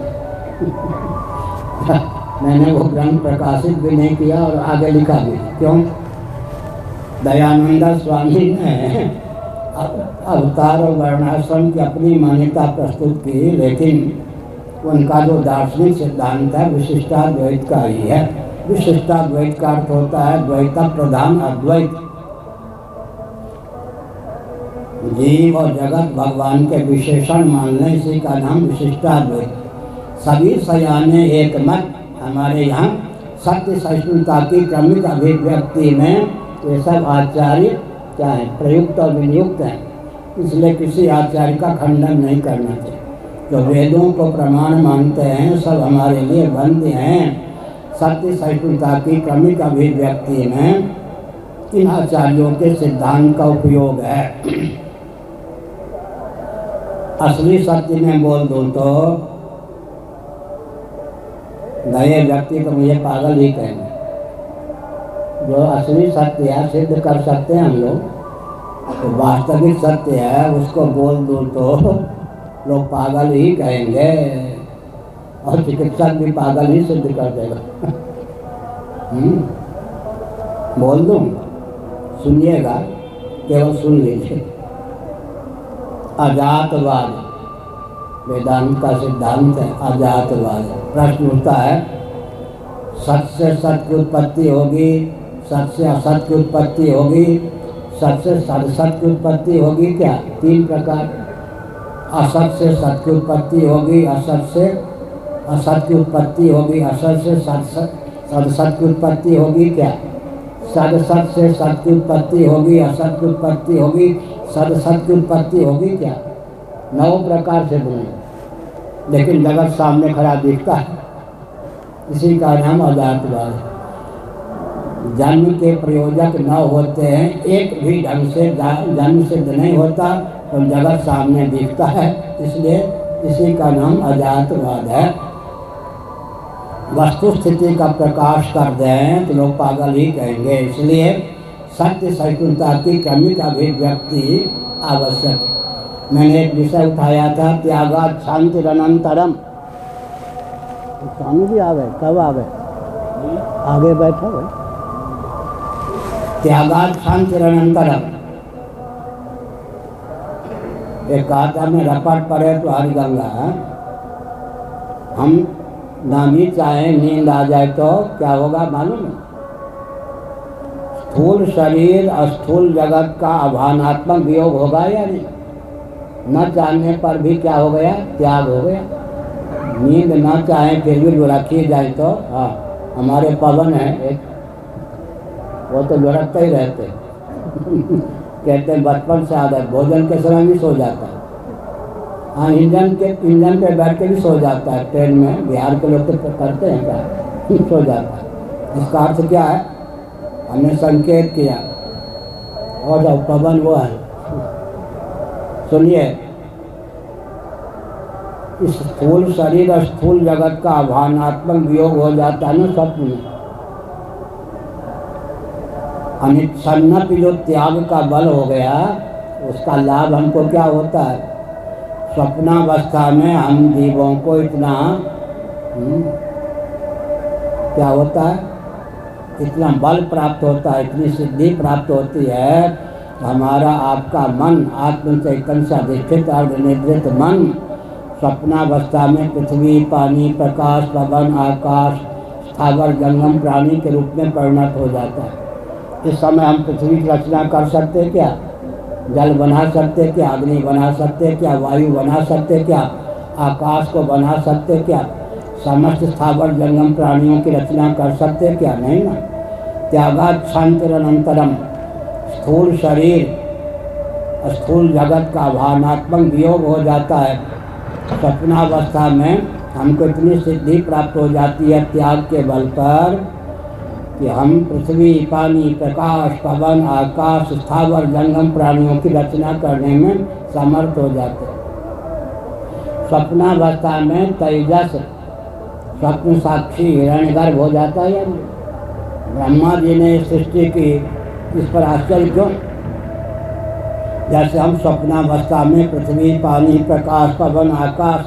S1: मैंने वो ग्रंथ प्रकाशित भी नहीं किया और आगे लिखा भी। क्यों? दयानंद स्वामी ने अवतार और वर्णाश्रम की अपनी मान्यता प्रस्तुत की, लेकिन उनका जो दार्शनिक सिद्धांत है विशिष्टाद्वैत का ही है। विशिष्टाद्वैत का अर्थ होता है द्वैत प्रधान अद्वैत। जीव और जगत भगवान के विशेषण मानने, इसी का नाम विशिष्टाद्वैत। सभी सयाने एक मत। हमारे यहाँ सत्य सहिष्णुता की क्रमिक अभिव्यक्ति में ये सब आचार्य क्या है, प्रयुक्त और विनियुक्त हैं, इसलिए किसी आचार्य का खंडन नहीं करना चाहिए। जो वेदों को प्रमाण मानते हैं सब हमारे लिए वंद्य हैं। सत्य सहिष्णुता की क्रमिक अभिव्यक्ति में इन आचार्यों के सिद्धांत का उपयोग है। असली सत्य में बोल दूं तो नए व्यक्ति को मुझे पागल ही कहेंगे। जो असली सत्य है सिद्ध कर सकते हैं हम लोग, तो वास्तविक सत्य है उसको बोल दूं तो लोग पागल ही कहेंगे और चिकित्सक भी पागल ही सिद्ध कर देगा। बोल दूं, सुनिएगा, केवल सुन लीजिए। अजातवाद वेदांत का सिद्धांत है, अजातवाद। प्रश्न उठता है सत से सत की उत्पत्ति होगी, सत से असत की उत्पत्ति होगी, सत से सदसत की उत्पत्ति होगी क्या? तीन प्रकार। असत से सत की उत्पत्ति होगी, असत से असत की उत्पत्ति होगी, असत से सदसत की उत्पत्ति होगी क्या? सदसत से सत की उत्पत्ति होगी, असत की उत्पत्ति होगी, सदसत की उत्पत्ति होगी क्या? 9 प्रकार से बोले, लेकिन जगत सामने खड़ा दिखता है, इसी का नाम अजातवाद। जन्म के प्रयोजक न होते हैं, एक भी ढंग से जन्म सिद्ध नहीं होता तो जगत सामने दिखता है, इसलिए इसी का नाम अजातवाद है। वस्तु स्थिति का प्रकाश कर दें तो लोग पागल ही कहेंगे, इसलिए सत्य सहिष्णुता की क्रमिक अभिव्यक्ति आवश्यक है। मैंने एक विषय उठाया था, त्यागात् शांतिरनंतरम। स्वामी जी आ गए, कब आ गए? आगे बैठो भाई। त्यागात् शांतिरनंतरम। एक कहा था मैं रपट पड़े तो हर गंगा। हम ना भी चाहे नींद आ जाए तो क्या होगा मालूम है? स्थूल शरीर स्थूल जगत का आभानात्मक वियोग होगा या नहीं? न चाहने पर भी क्या हो गया? त्याग हो गया। नींद न चाहे फिर भी लुढ़की जाए तो हाँ, हमारे पवन है एक, वो तो लुढ़कते ही रहते कहते हैं बचपन से आदत, भोजन के समय भी सो जाता है। हाँ, इंजन पे बैठ के भी सो जाता है। ट्रेन में बिहार के लोग तो करते हैं क्या, सो जाता है। इसका अर्थ क्या है? हमने संकेत किया और जब पवन वो है, सुनिए, इस स्थूल शरीर और स्थूल जगत का भावनात्मक वियोग हो जाता है ना स्वप्न में। अनिच्छन्नत जो त्याग का बल हो गया, उसका लाभ हमको क्या होता है? स्वप्नावस्था में हम जीवों को इतना क्या होता है, इतना बल प्राप्त होता है, इतनी सिद्धि प्राप्त होती है। हमारा आपका मन आत्म चैतन्य से अधिष्ठित अर्धनिद्रित मन स्वप्नावस्था में पृथ्वी, पानी, प्रकाश, पवन, आकाश, स्थावर, जंगम प्राणी के रूप में परिणत हो जाता है। इस समय हम पृथ्वी की रचना कर सकते क्या? जल बना सकते क्या? अग्नि बना सकते क्या? वायु बना सकते क्या? आकाश को बना सकते क्या? समस्त स्थावर जंगम प्राणियों की रचना कर सकते क्या? नहीं ना। त्यागाच्छांतरनंतरम स्थूल शरीर स्थूल जगत का भावनात्मक वियोग हो जाता है। स्वप्नावस्था में हमको इतनी सिद्धि प्राप्त हो जाती है त्याग के बल पर कि हम पृथ्वी, पानी, प्रकाश, पवन, आकाश, स्थावर जंगम प्राणियों की रचना करने में समर्थ हो जाते हैं। स्वप्नावस्था में तेजस स्वप्न साक्षी हिरण्यगर्भ हो जाता है। ब्रह्मा जी ने सृष्टि की, इस पर आश्चर्य क्यों? जैसे हम स्वप्नावस्था में पृथ्वी, पानी, प्रकाश, पवन, आकाश,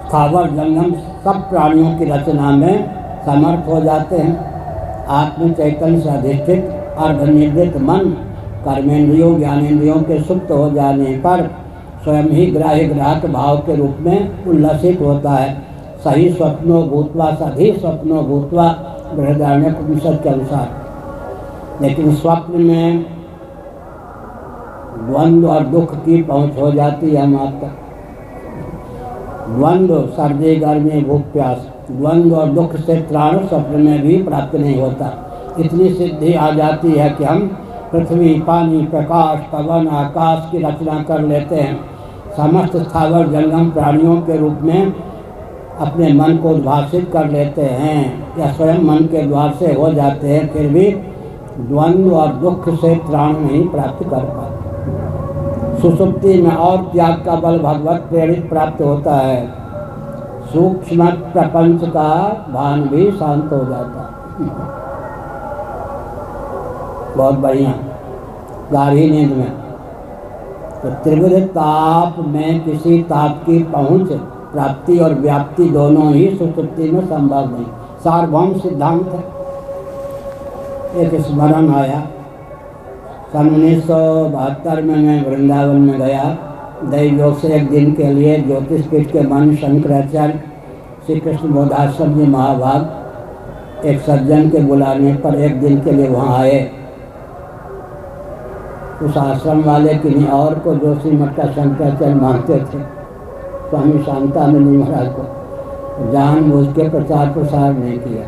S1: स्थावर जंगम सब प्राणियों की रचना में समर्थ हो जाते हैं। आत्म चैतन्य से अधिष्ठित अर्धनिर्दित मन कर्मेंद्रियों ज्ञानेंद्रियों के सुप्त हो जाने पर स्वयं ही ग्राह्य ग्राहक भाव के रूप में उल्लसित होता है। सही स्वप्नो भूतवा सधी स्वप्नो भूतवा बृहदारण्यक के अनुसार। लेकिन स्वप्न में द्वंद्व और दुख की पहुंच हो जाती है। हम आपका द्वंद्व, सर्दी गर्मी भूख प्यास, द्वंद्व और दुख से त्राण स्वप्न में भी प्राप्त नहीं होता। इतनी सिद्धि आ जाती है कि हम पृथ्वी, पानी, प्रकाश, पवन, आकाश की रचना कर लेते हैं। समस्त स्थावर जंगम प्राणियों के रूप में अपने मन को उद्भाषित कर लेते हैं या स्वयं मन के द्वार से हो जाते हैं, फिर भी द्वंद्व और दुख से त्राण नहीं प्राप्त कर पाते। सुसुप्ति में और त्याग का बल भगवत प्रेरित प्राप्त होता है। सूक्ष्म प्रपंच का भान भी शांत हो जाता है। बहुत बढ़िया। गाढ़ी नींद में तो त्रिविध ताप में किसी ताप की पहुंच, प्राप्ति और व्याप्ति दोनों ही सुसुप्ति में संभव नहीं। सार्वभौम सिद्धांत है। एक स्मरण आया, सन 1972 में मैं वृंदावन में गया। दैव योग से एक दिन के लिए ज्योतिष पीठ के मन शंकराचार्य श्री कृष्ण बोधाश्रम जी महाभाग एक सज्जन के बुलाने पर एक दिन के लिए वहाँ आए। उस आश्रम वाले किन्हीं और को जोशी मठ का शंकराचार्य मानते थे, स्वामी शांतानंद महाराज को। जानबूझ के प्रचार प्रसार नहीं किया,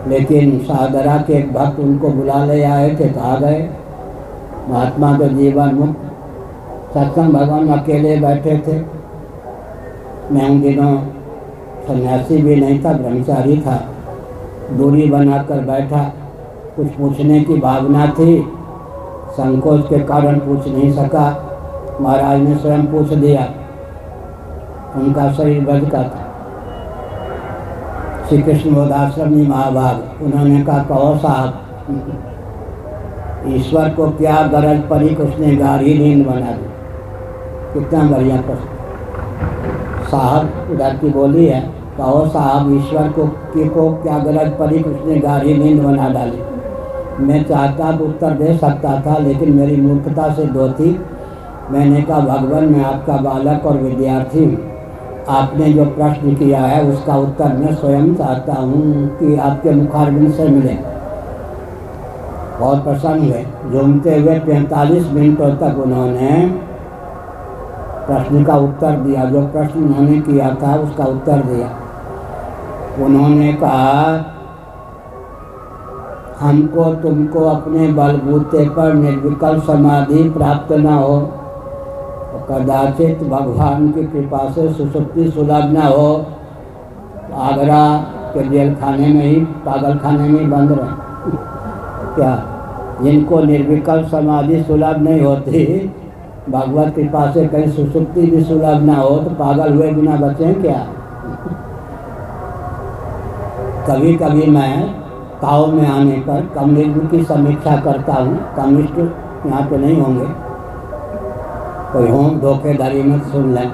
S1: लेकिन सादरा के एक भक्त उनको बुला ले आए थे तो आ गए। महात्मा तो जीवन मुक्त सत्संग भगवान अकेले बैठे थे। मैं उन दिनों सन्यासी भी नहीं था, ब्रह्मचारी था। दूरी बनाकर बैठा, कुछ पूछने की भावना थी, संकोच के कारण पूछ नहीं सका। महाराज ने स्वयं पूछ दिया। उनका शरीर बज का था। श्री कृष्ण बोधाश्रम जी महाभाग। उन्होंने कहा, कहो साहब, ईश्वर को क्या गरज पड़ी कि उसने गाढ़ी नींद बना दी। कितना बढ़िया प्रश्न। साहब उधर की बोली है, कहो साहब, ईश्वर को क्या गरज पड़ी कि उसने गाढ़ी नींद बना डाली। मैं चाहता तो उत्तर दे सकता था, लेकिन मेरी मूर्खता से दो थी। मैंने कहा, भगवान मैं आपका बालक और विद्यार्थी हूँ। आपने जो प्रश्न किया है उसका उत्तर मैं स्वयं चाहता हूँ कि आपके मुखारबिंद से मिले। बहुत प्रसन्न हुए। झूमते हुए 45 मिनटों तक उन्होंने प्रश्न का उत्तर दिया। जो प्रश्न उन्होंने किया था उसका उत्तर दिया। उन्होंने कहा, हमको तुमको अपने बलबूते पर निर्विकल्प समाधि प्राप्त न हो, कदाचित भगवान की कृपा से सुसुप्ति सुलभ न हो, आगरा के जेल खाने में ही, पागल खाने में ही बंद रहे। क्या जिनको निर्विकल्प समाधि सुलभ नहीं होती भगवत कृपा से कहीं सुसुप्ति भी सुलभ ना हो तो पागल हुए बिना बचें क्या। कभी कभी मैं गाँव में आने पर कम्युनिज्म की समीक्षा करता हूँ। कम्युनिस्ट यहाँ पे नहीं होंगे, कोई हों धोखेधड़ी मत सुन लें।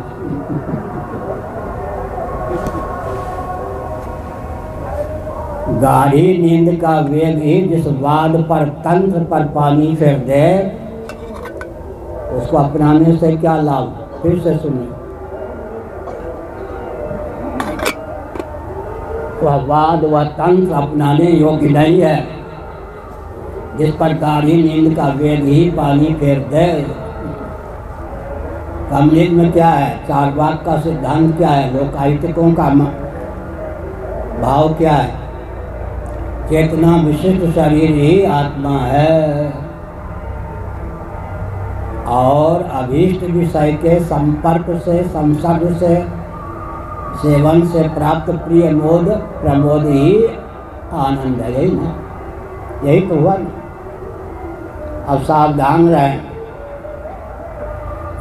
S1: गाढ़ी नींद का वेग ही जिस वाद पर तंत्र पर पानी फेर दे, उसको अपनाने से क्या लाभ। फिर से सुनिए, वह वाद व तंत्र अपनाने योग्य नहीं है जिस पर गाढ़ी नींद का वेग ही पानी फेर दे। कम्युनिज्म में क्या है, चारवाक का सिद्धांत क्या है, लोकायुक्तों का भाव क्या है, चेतना विशिष्ट शरीर ही आत्मा है और अभीष्ट विषय के संपर्क से, संसर्ग से, सेवन से प्राप्त प्रिय मोद प्रमोद ही आनंद है। यही ना, यही तो हुआ ना। अब सावधान रहें,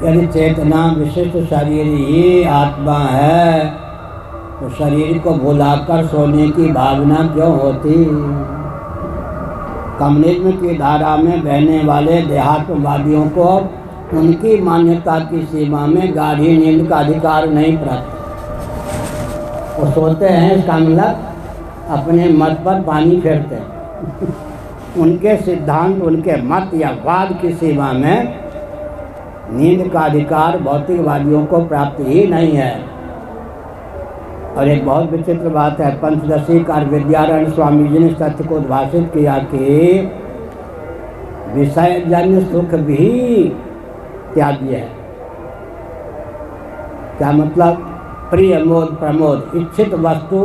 S1: यदि चेतना विशिष्ट शरीर ही आत्मा है तो शरीर को भुलाकर सोने की भावना क्यों होती। कम्युनिज्म की धारा में बहने वाले देहात्मवादियों को उनकी मान्यता की सीमा में गाढ़ी नींद का अधिकार नहीं प्राप्त। वो सोते हैं, इसका मतलब अपने मत पर पानी फेरते हैं। उनके सिद्धांत, उनके मत या वाद की सीमा में नींद का अधिकार भौतिकवादियों को प्राप्त ही नहीं है। और एक बहुत विचित्र बात है, पंचदशी कार विद्यारण्य स्वामी जी ने सत्य को उद्भाषित किया कि विषयजन्य सुख भी त्याज्य है। क्या मतलब, प्रिय मोद प्रमोद, इच्छित वस्तु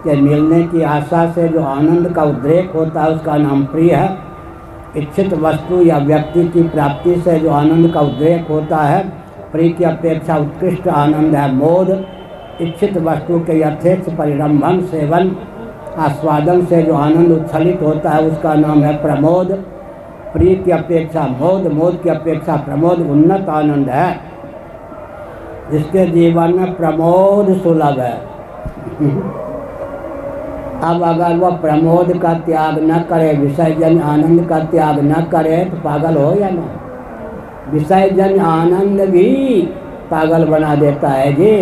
S1: के मिलने की आशा से जो आनंद का उद्रेक होता है उसका नाम प्रिय है। इच्छित वस्तु या व्यक्ति की प्राप्ति से जो आनंद का उद्रेक होता है, प्रिय की अपेक्षा उत्कृष्ट आनंद है मोद। इच्छित वस्तु के यथेच्छ परिरंभन, सेवन, आस्वादन से जो आनंद उच्छलित होता है उसका नाम है प्रमोद। प्रिय की अपेक्षा मोद, मोद की अपेक्षा प्रमोद उन्नत आनंद है जिसके जीवन में प्रमोद सुलभ है। अब अगर वह प्रमोद का त्याग न करे, विषयजन्य आनंद का त्याग न करे तो पागल हो या ना। विषयजन्य आनंद भी पागल बना देता है जी,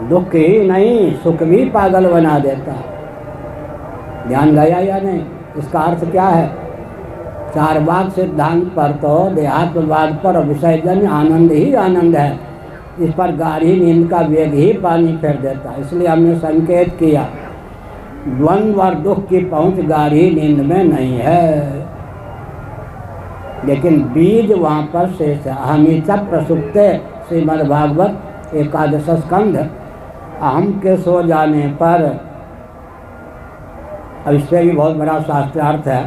S1: दुख ही नहीं सुख भी पागल बना देता है। ध्यान गया या नहीं। इसका अर्थ क्या है, चारवाक सिद्धांत पर तो देहात्मवाद पर विषयजन्य आनंद ही आनंद है, इस पर गाढ़ी नींद का वेग ही पानी फेर देता है। इसलिए हमने संकेत किया, द्वंद्व और दुख की पहुंच गाढ़ी नींद में नहीं है, लेकिन बीज वहाँ पर शेष है। अहमिता प्रसुप्ते, श्रीमद्भागवत एकादश स्कंध। अहम के सो जाने पर, अब इससे भी बहुत बड़ा शास्त्रार्थ है,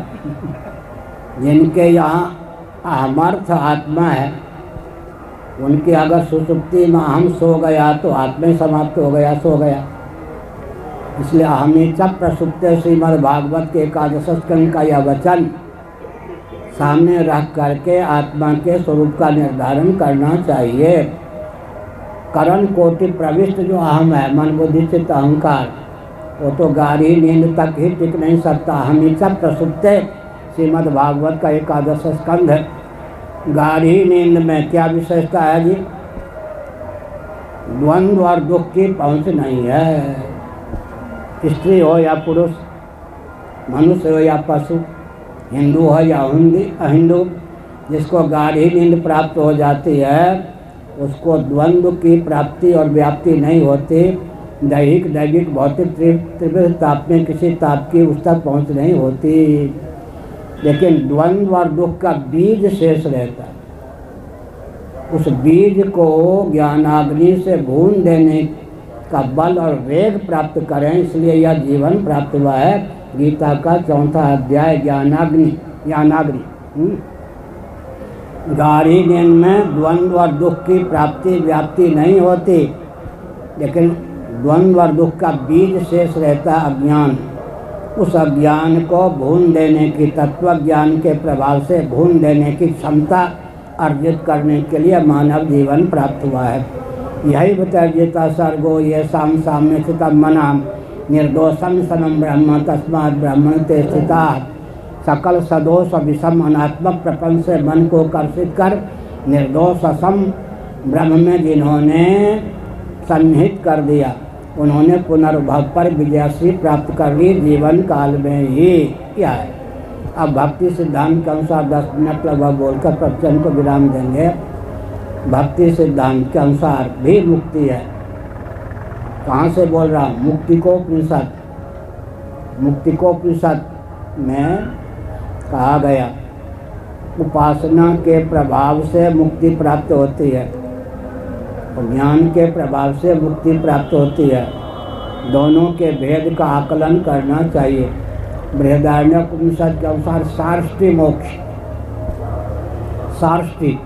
S1: जिनके यहाँ अहमर्थ आत्मा है उनके अगर सुसुप्ति में अहम सो गया तो आत्मा ही समाप्त हो गया, सो गया। इसलिए अहमिता प्रसुप्ते श्रीमद्भागवत के एकादश स्कंध का यह वचन सामने रख करके आत्मा के स्वरूप का निर्धारण करना चाहिए। करण कोटि प्रविष्ट जो अहम है, मन बुद्धि चित्त अहंकार, वो तो गाढ़ी नींद तक ही टिक नहीं सकता। अहमिता प्रसुप्ते श्रीमद्भागवत का एकादश स्कंध है। गाढ़ी नींद में क्या विशेषता है जी, द्वंद्व और दुख की पहुंच नहीं है। स्त्री हो या पुरुष, मनुष्य हो या पशु, हिंदू हो या अहिंदू, जिसको गाढ़ी नींद प्राप्त हो जाती है उसको द्वंद्व की प्राप्ति और व्याप्ति नहीं होती। दैहिक दैविक भौतिक त्रिविध ताप में किसी ताप की उस तक पहुँच नहीं होती, लेकिन द्वंद्व और दुख का बीज शेष रहता है। उस बीज को ज्ञानाग्नि से भून देने का बल और वेग प्राप्त करें, इसलिए यह जीवन प्राप्त हुआ है। गीता का 4वां अध्याय ज्ञानाग्नि। गाढ़ी नींद में द्वंद्व और दुख की प्राप्ति व्याप्ति नहीं होती, लेकिन द्वंद्व और दुख का बीज शेष रहता है अज्ञान। उस अज्ञान को भून देने की, तत्व ज्ञान के प्रभाव से भून देने की क्षमता अर्जित करने के लिए मानव जीवन प्राप्त हुआ है। यही वितर्जिता सर्गो ये साम साम्य स्थितम मना निर्दोषम समम ब्रह्म तस्मात् ब्रह्मण ते स्थिता। सकल सदोष विषम अनात्मक प्रपंच से मन को कर्षित कर निर्दोष असम ब्रह्म में जिन्होंने सन्निहित कर दिया, उन्होंने पुनर्भव पर विजयश्री प्राप्त कर ली जीवन काल में ही। क्या है, अब भक्ति सिद्धांत के अनुसार 10 मिनट लगभग बोलकर प्रवचन को विराम देंगे। भक्ति सिद्धांत के अनुसार भी मुक्ति है। कहाँ से बोल रहा हूँ? मुक्तिकोपनिषद। मुक्तिकोपनिषद में कहा गया उपासना के प्रभाव से मुक्ति प्राप्त होती है, ज्ञान के प्रभाव से मुक्ति प्राप्त होती है। दोनों के भेद का आकलन करना चाहिए। बृहदारण्यकोपनिषद के अनुसार सार्ष्टी मोक्ष, सार्ष्टी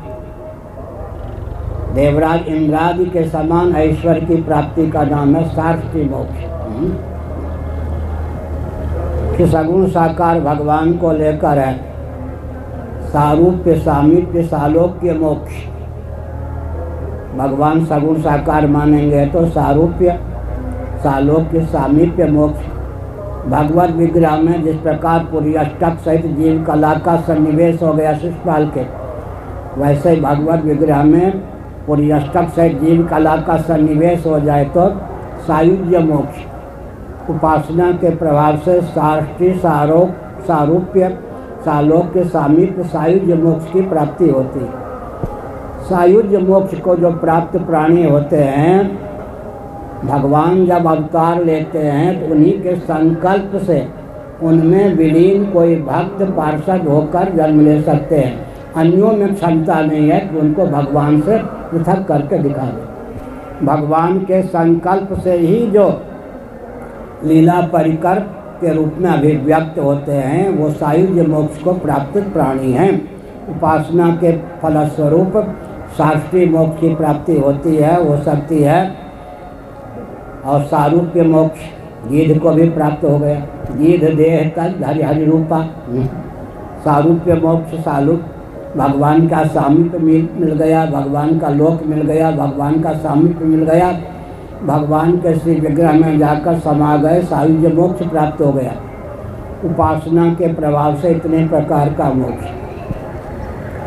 S1: देवराज इंद्रादि के समान ऐश्वर्य की प्राप्ति का नाम है सार्ष्टी मोक्ष। कि सगुण साकार भगवान को लेकर है। सारूप्य सामीप्य सालोक्य मोक्ष। भगवान सगुण साकार मानेंगे तो सारूप्य सालोक्य सामीप्य मोक्ष। भगवत विग्रह में जिस प्रकार पूरी अष्टक सहित जीव कला का सन्निवेश हो गया शिषपाल के, वैसे ही भगवत विग्रह में पूरी अष्टक सहित जीव कला का सन्निवेश हो जाए तो सायुज्य मोक्ष। उपासना के प्रभाव से साष्टी सारूप्य सालोक्य सामीप्य सायुज्य मोक्ष की प्राप्ति होती है। सायुज्य मोक्ष को जो प्राप्त प्राणी होते हैं, भगवान जब अवतार लेते हैं तो उन्हीं के संकल्प से उनमें विलीन कोई भक्त पार्षद होकर जन्म ले सकते हैं। अन्यों में क्षमता नहीं है कि उनको भगवान से पृथक करके दिखा दे। भगवान के संकल्प से ही जो लीला परिकर के रूप में अभिव्यक्त होते हैं वो सायुज्य मोक्ष को प्राप्त प्राणी हैं। उपासना के फलस्वरूप साष्टी मोक्ष की प्राप्ति होती है, हो सकती है। और सारूप्य मोक्ष गीध को भी प्राप्त हो गया। गीध देह तक हरि हरि रूपा। सारूप्य मोक्ष सालूप भगवान का सामीप्य मिल गया, भगवान का लोक मिल गया, भगवान का सामीप्य मिल गया, भगवान के श्री विग्रह में जाकर समा गए, सायुज्य मोक्ष प्राप्त हो गया। उपासना के प्रभाव से इतने प्रकार का मोक्ष।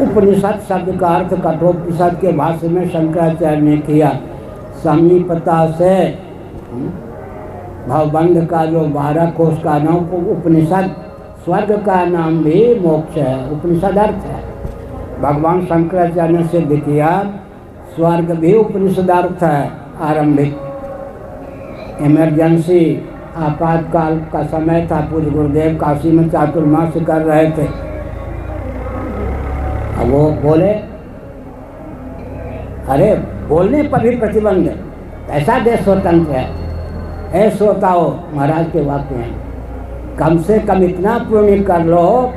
S1: उपनिषद शब्द का अर्थ कठोपनिषद के भाष्य में शंकराचार्य ने किया। समीपता से भवबंध का जो 12 कोश का नाम उपनिषद, स्वर्ग का नाम भी मोक्ष है, उपनिषद अर्थ है। भगवान शंकराचार्य ने सिद्ध किया स्वर्ग भी उपनिषद अर्थ है। आरंभिक इमरजेंसी आपातकाल का समय था, पूज्य गुरुदेव काशी में चातुर्मास कर रहे थे। अब वो बोले, अरे बोलने पर भी प्रतिबंध है, ऐसा देश स्वतंत्र है। ऐ श्रोताओ, महाराज के वाक्य हैं, कम से कम इतना पुण्य कर लो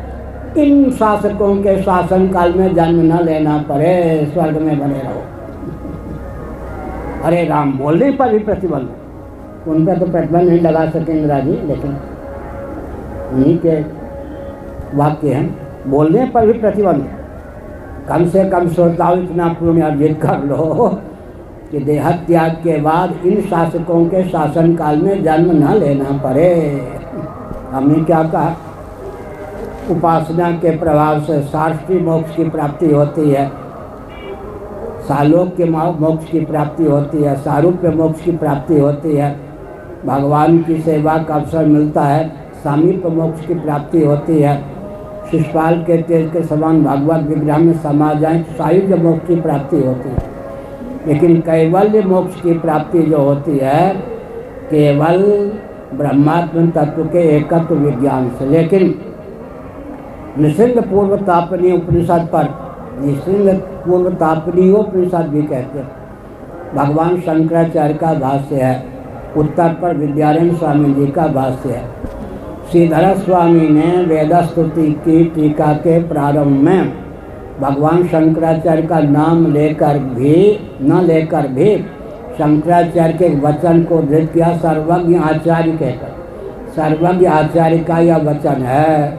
S1: इन शासकों के शासन काल में जन्म न लेना पड़े, स्वर्ग में बने रहो। अरे राम, बोलने पर भी प्रतिबंध। उन पर तो प्रतिबंध नहीं लगा सके इंदिरा जी, लेकिन उन्हीं के वाक्य हैं, बोलने पर भी प्रतिबंध। कम से कम श्रोताओं इतना पुण्य अर्जित कर लो कि देहत्याग के बाद इन शासकों के शासन काल में जन्म न लेना पड़े। हमने क्या कहा? उपासना के प्रभाव से साष्टी मोक्ष की प्राप्ति होती है, सालोक्य मोक्ष की प्राप्ति होती है, सारूप्य मोक्ष की प्राप्ति होती है, भगवान की सेवा का अवसर मिलता है, सामीप्य मोक्ष की प्राप्ति होती है, शिषपाल के तेज के समान भगवत विग्रह में समा जाए, सायुज्य मोक्ष की प्राप्ति होती है। लेकिन कैवल्य मोक्ष की प्राप्ति जो होती है केवल ब्रह्मात्म तत्व के एकत्व विज्ञान से। लेकिन निसिंग पूर्व तापनीय उपनिषद पर, निसिंग पूर्व तापनीयोपनिषद भी कहते हैं, भगवान शंकराचार्य का भाष्य है, उत्तर पर विद्यारण्य स्वामी जी का भाष्य है। श्रीधर स्वामी ने वेदस्तुति की टीका के प्रारंभ में भगवान शंकराचार्य का नाम लेकर भी शंकराचार्य के वचन को धृत किया, सर्वज्ञ आचार्य कहकर। सर्वज्ञ आचार्य का यह वचन है,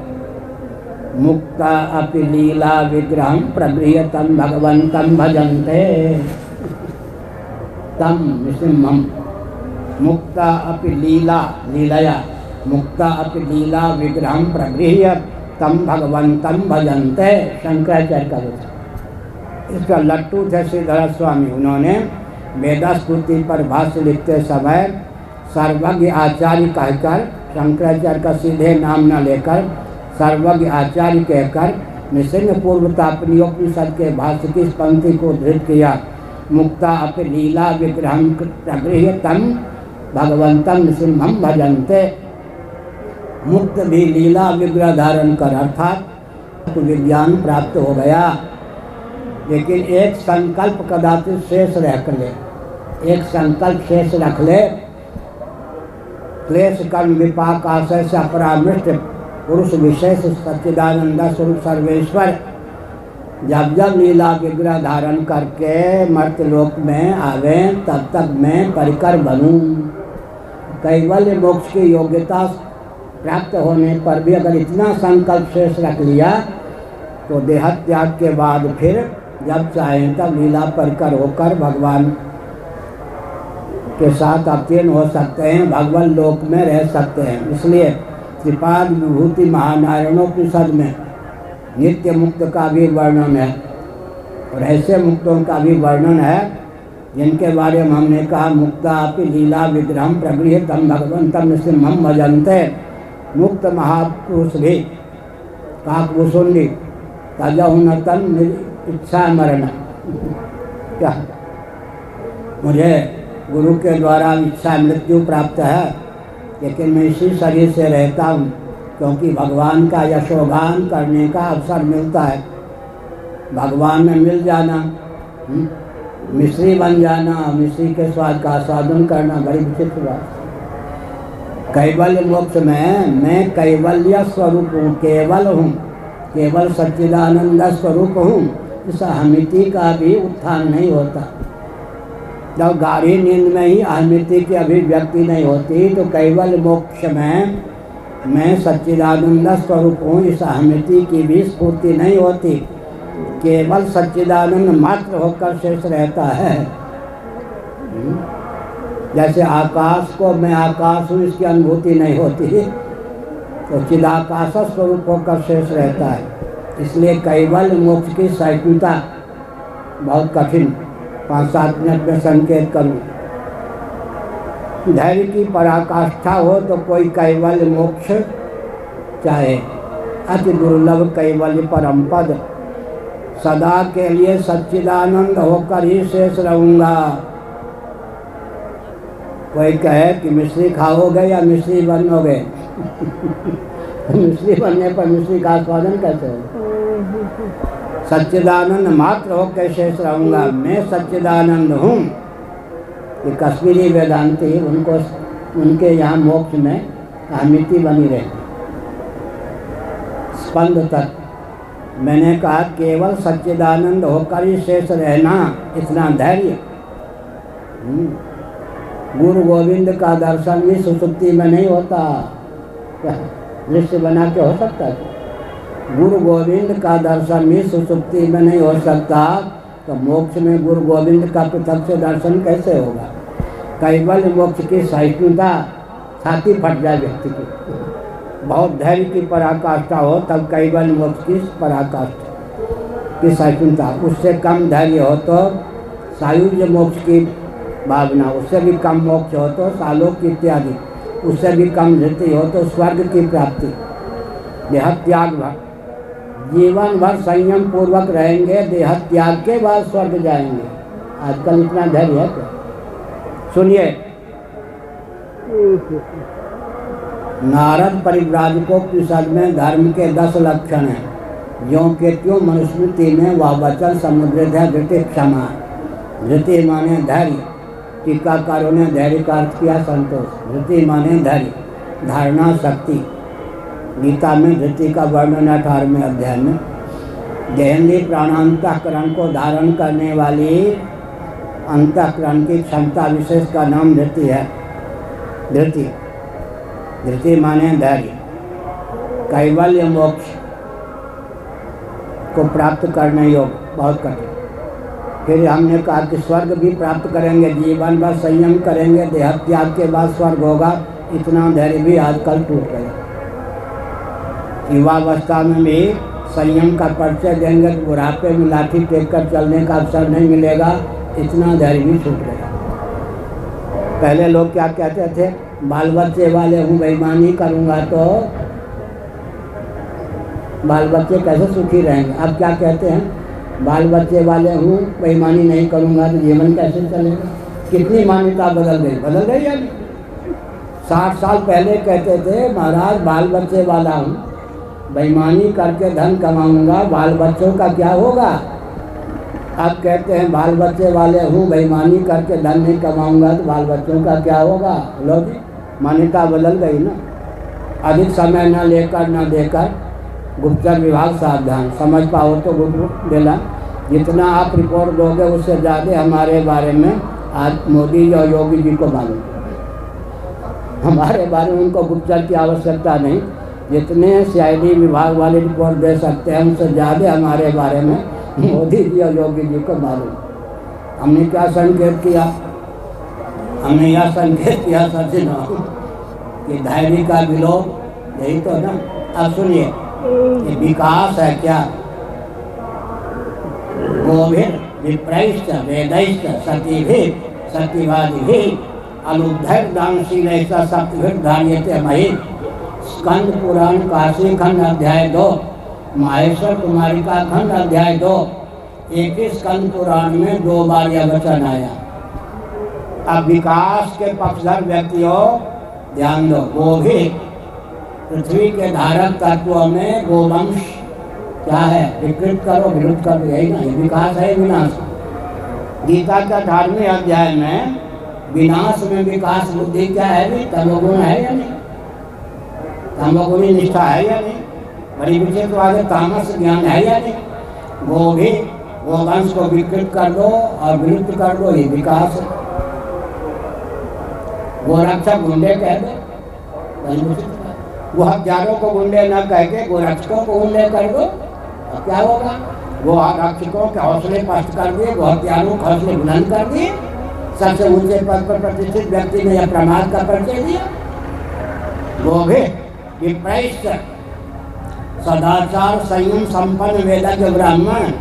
S1: मुक्ता अपि लीला विग्रहं प्रगृह्य तं भगवन्तं भजन्ते तम निसिम्हम। मुक्ता अपि लीला लीलया मुक्ता अपि लीला विग्रहं प्रगृह्य तम भगवन्तं भजन्ते। शंकराचार्य का वचन। इसका लट्टू थे श्रीधर स्वामी। उन्होंने वेदास्तुति पर भाष्य लिखते समय सर्वज्ञ आचार्य कहकर, शंकराचार्य का सीधे नाम न लेकर सर्वज्ञ आचार्य कहकर निसिंह पूर्वतापनीयोपनिषद के भाष्य की इस पंक्ति को धृत किया। मुक्ता अपि लीला विग्रहं प्रगृह्य तं भगवन्तं निसिंहं भजन्ते। मुक्त भी लीला विग्रह धारण कर अर्थात विज्ञान प्राप्त हो गया, लेकिन एक संकल्प कदाचित शेष रख ले, एक संकल्प शेष रख ले। क्लेश कर्म विपाक आशय से अपरामृष्ट पुरुष विशेष सच्चिदानंद स्वरूप सर्वेश्वर जब जब लीला विग्रह धारण करके मर्त्यलोक में आवे तब तक मैं परिकर बनूं। कैवल्य मोक्ष की योग्यता प्राप्त होने पर भी अगर इतना संकल्प शेष रख लिया तो देह त्याग के बाद फिर जब चाहें तब लीला परिकर होकर भगवान के साथ अवतीर्ण हो सकते हैं, भगवान लोक में रह सकते हैं। इसलिए त्रिपाद विभूति महानारायणोपनिषद में नित्य मुक्त का भी वर्णन है और ऐसे मुक्तों का भी वर्णन है जिनके बारे में हमने कहा मुक्ता अपि लीला विग्रहं प्रगृह्य तं भगवन्तं निसिंहं भजन्ते। मुक्त महापुरुष भी काकभूषुंडी तजहु न तन इच्छा मरण। क्या मुझे गुरु के द्वारा इच्छा मृत्यु प्राप्त है, लेकिन मैं इसी शरीर से रहता हूँ क्योंकि भगवान का यशोगान करने का अवसर मिलता है। भगवान में मिल जाना, मिश्री बन जाना, मिश्री के स्वाद का आस्वादन करना बड़ी विचित्र बात। कैवल्य मोक्ष में मैं कैवल्य स्वरूप हूँ, केवल हूँ, केवल सच्चिदानंद स्वरूप हूँ। इस अहमिति का भी उत्थान नहीं होता। जब गाढ़ी नींद में ही अहमिति की अभिव्यक्ति नहीं होती तो कैवल्य मोक्ष में मैं सच्चिदानंद स्वरूप हूँ, इस अहमिति की भी स्फूर्ति नहीं होती। केवल सच्चिदानंद मात्र होकर शेष रहता है। जैसे आकाश को मैं आकाश हूँ इसकी अनुभूति नहीं होती तो चिदाकाश स्वरूप होकर शेष रहता है। इसलिए कैवल्य मोक्ष की सहिष्णुता बहुत कठिन, 5-7 मिनट में संकेत करूँ। धैर्य की पराकाष्ठा हो तो कोई कैवल्य मोक्ष चाहे। अति दुर्लभ कैवल्य परम पद, सदा के लिए सच्चिदानंद होकर ही शेष रहूँगा। कोई कहे कि मिश्री खाओगे या मिश्री बनोगे मिश्री बनने पर मिश्री का आस्वादन कैसे होगा? सच्चिदानंद मात्र होकर शेष रहूँगा। मैं सच्चिदानंद हूँ। ये कश्मीरी वेदांती उनको उनके यहाँ मोक्ष में अहमिति बनी रहे। स्पंद तक मैंने कहा केवल सच्चिदानंद होकर ही शेष रहना, इतना धैर्य। गुरु गोविंद का दर्शन भी सुसुप्ति में नहीं होता। दृश्य बना के हो सकता है? गुरु गोविंद का दर्शन भी सुसुप्ति में नहीं हो सकता तो मोक्ष में गुरु गोविंद का पृथक से दर्शन कैसे होगा? कैवल्य मोक्ष की सहिष्णुता, छाती फट जाए व्यक्ति की। बहुत धैर्य की पराकाष्ठा हो तब कैवल्य मोक्ष की पराकाष्ठा की सहिष्णुता। उससे कम धैर्य हो तो सायुज्य मोक्ष की भावना, उससे भी कम मोक्ष हो तो सालोक इत्यादि, उससे भी कम धृति हो तो स्वर्ग की प्राप्ति। देह त्याग भर जीवन भर संयम पूर्वक रहेंगे, देह त्याग के बाद स्वर्ग जाएंगे। आजकल इतना धैर्य है क्या? सुनिए, नारद परिव्राजकोपनिषद में धर्म के 10 लक्षण हैं। ज्यों के त्यों मनुस्मृति में वह वचन समुद्रित है। धृति क्षमा, धृति माने धैर्य। टीकाकारों ने धैर्य का अर्थ किया संतोष। धृति माने धैर्य, धारणा शक्ति। गीता में धृति का वर्णन 18वें अध्याय में। देहेंद्रीय प्राणांतःकरण को धारण करने वाली अंतःकरण की क्षमता विशेष का नाम धृति है। धृति, धृति माने धैर्य। कैवल्य मोक्ष को प्राप्त करने योग्य, बहुत कठिन। फिर हमने कहा कि स्वर्ग भी प्राप्त करेंगे, जीवन भर संयम करेंगे, देह त्याग के बाद स्वर्ग होगा, इतना धैर्य भी आजकल टूट गया। युवावस्था में भी संयम का परिचय देंगे तो बुढ़ापे में लाठी टेक कर चलने का अवसर नहीं मिलेगा, इतना धैर्य भी छूट गया। पहले लोग क्या कहते थे, बाल बच्चे वाले हूँ, बेईमानी करूँगा तो बाल बच्चे कैसे सुखी रहेंगे। अब क्या कहते हैं, बाल बच्चे वाले हूँ, बेईमानी नहीं करूँगा तो जीवन कैसे चलेगा। कितनी मान्यता बदल गई या नहीं। 60 साल पहले कहते थे महाराज बाल बच्चे वाला हूँ, बेईमानी करके धन कमाऊँगा, बाल बच्चों का क्या होगा। अब कहते हैं बाल बच्चे वाले हूँ, बेईमानी करके धन नहीं कमाऊँगा तो बाल बच्चों का क्या होगा। लो जी, मान्यता बदल गई ना। अधिक समय न लेकर न देकर, गुप्तचर विभाग सावधान, समझ पाओ तो गुप्त देना। जितना आप रिपोर्ट दोगे उससे ज़्यादा हमारे बारे में आज मोदी और योगी जी को मालूम। हमारे बारे में उनको गुप्तचर की आवश्यकता नहीं, जितने CID विभाग वाले रिपोर्ट दे सकते हैं उनसे ज़्यादा हमारे बारे में मोदी जी और योगी जी को मालूम। हमने क्या संकेत किया, हमने यह संकेत किया सचिन कि धैर्य का विलोप, यही तो ना। अब सुनिए, ये विकास है क्या। गोभिर विप्रैश्च वेदैश्च सतीभिः सत्यवादिभिः अनुद्धर दानशील सप्तभिः धार्यते महि। स्कंद पुराण काशी खंड अध्याय 2, माहेश्वर कुमारिका खंड अध्याय 2। एक ही स्कंद पुराण में 2 बार यह वचन आया। अब विकास के पक्षधर व्यक्तियों ध्यान दो। गोभी, पृथ्वी के धारक तत्वों में गोवंश क्या है, विकृत करो विरुद्ध करो, यही ना, ये विकास है विनाश। गीता का 18वें अध्याय में विनाश में विकास बुद्धि क्या है भी, तमोगुण है या नहीं, तमोगुणी निष्ठा है या नहीं, बड़ी विषय तो आगे तामस ज्ञान है या नहीं। गोभी, गोवंश को विकृत कर दो और विरुद्ध कर दो, ये विकास है। गोरक्षक गुंडे कह दो, वो हत्यारों को गुंडे न कह के गोरक्षकों को गुंडे कर दो, अब क्या होगा। वो रक्षकों के हौसले पस्त कर दिए, वो हत्यारों के हौसले बुलंद कर दिए। सबसे ऊंचे पद पर प्रतिष्ठित व्यक्ति ने यह प्रमाद का परिचय दिया। वो भी विप्रैश्च सदाचार संयम संपन्न वेदज्ञ ब्राह्मण,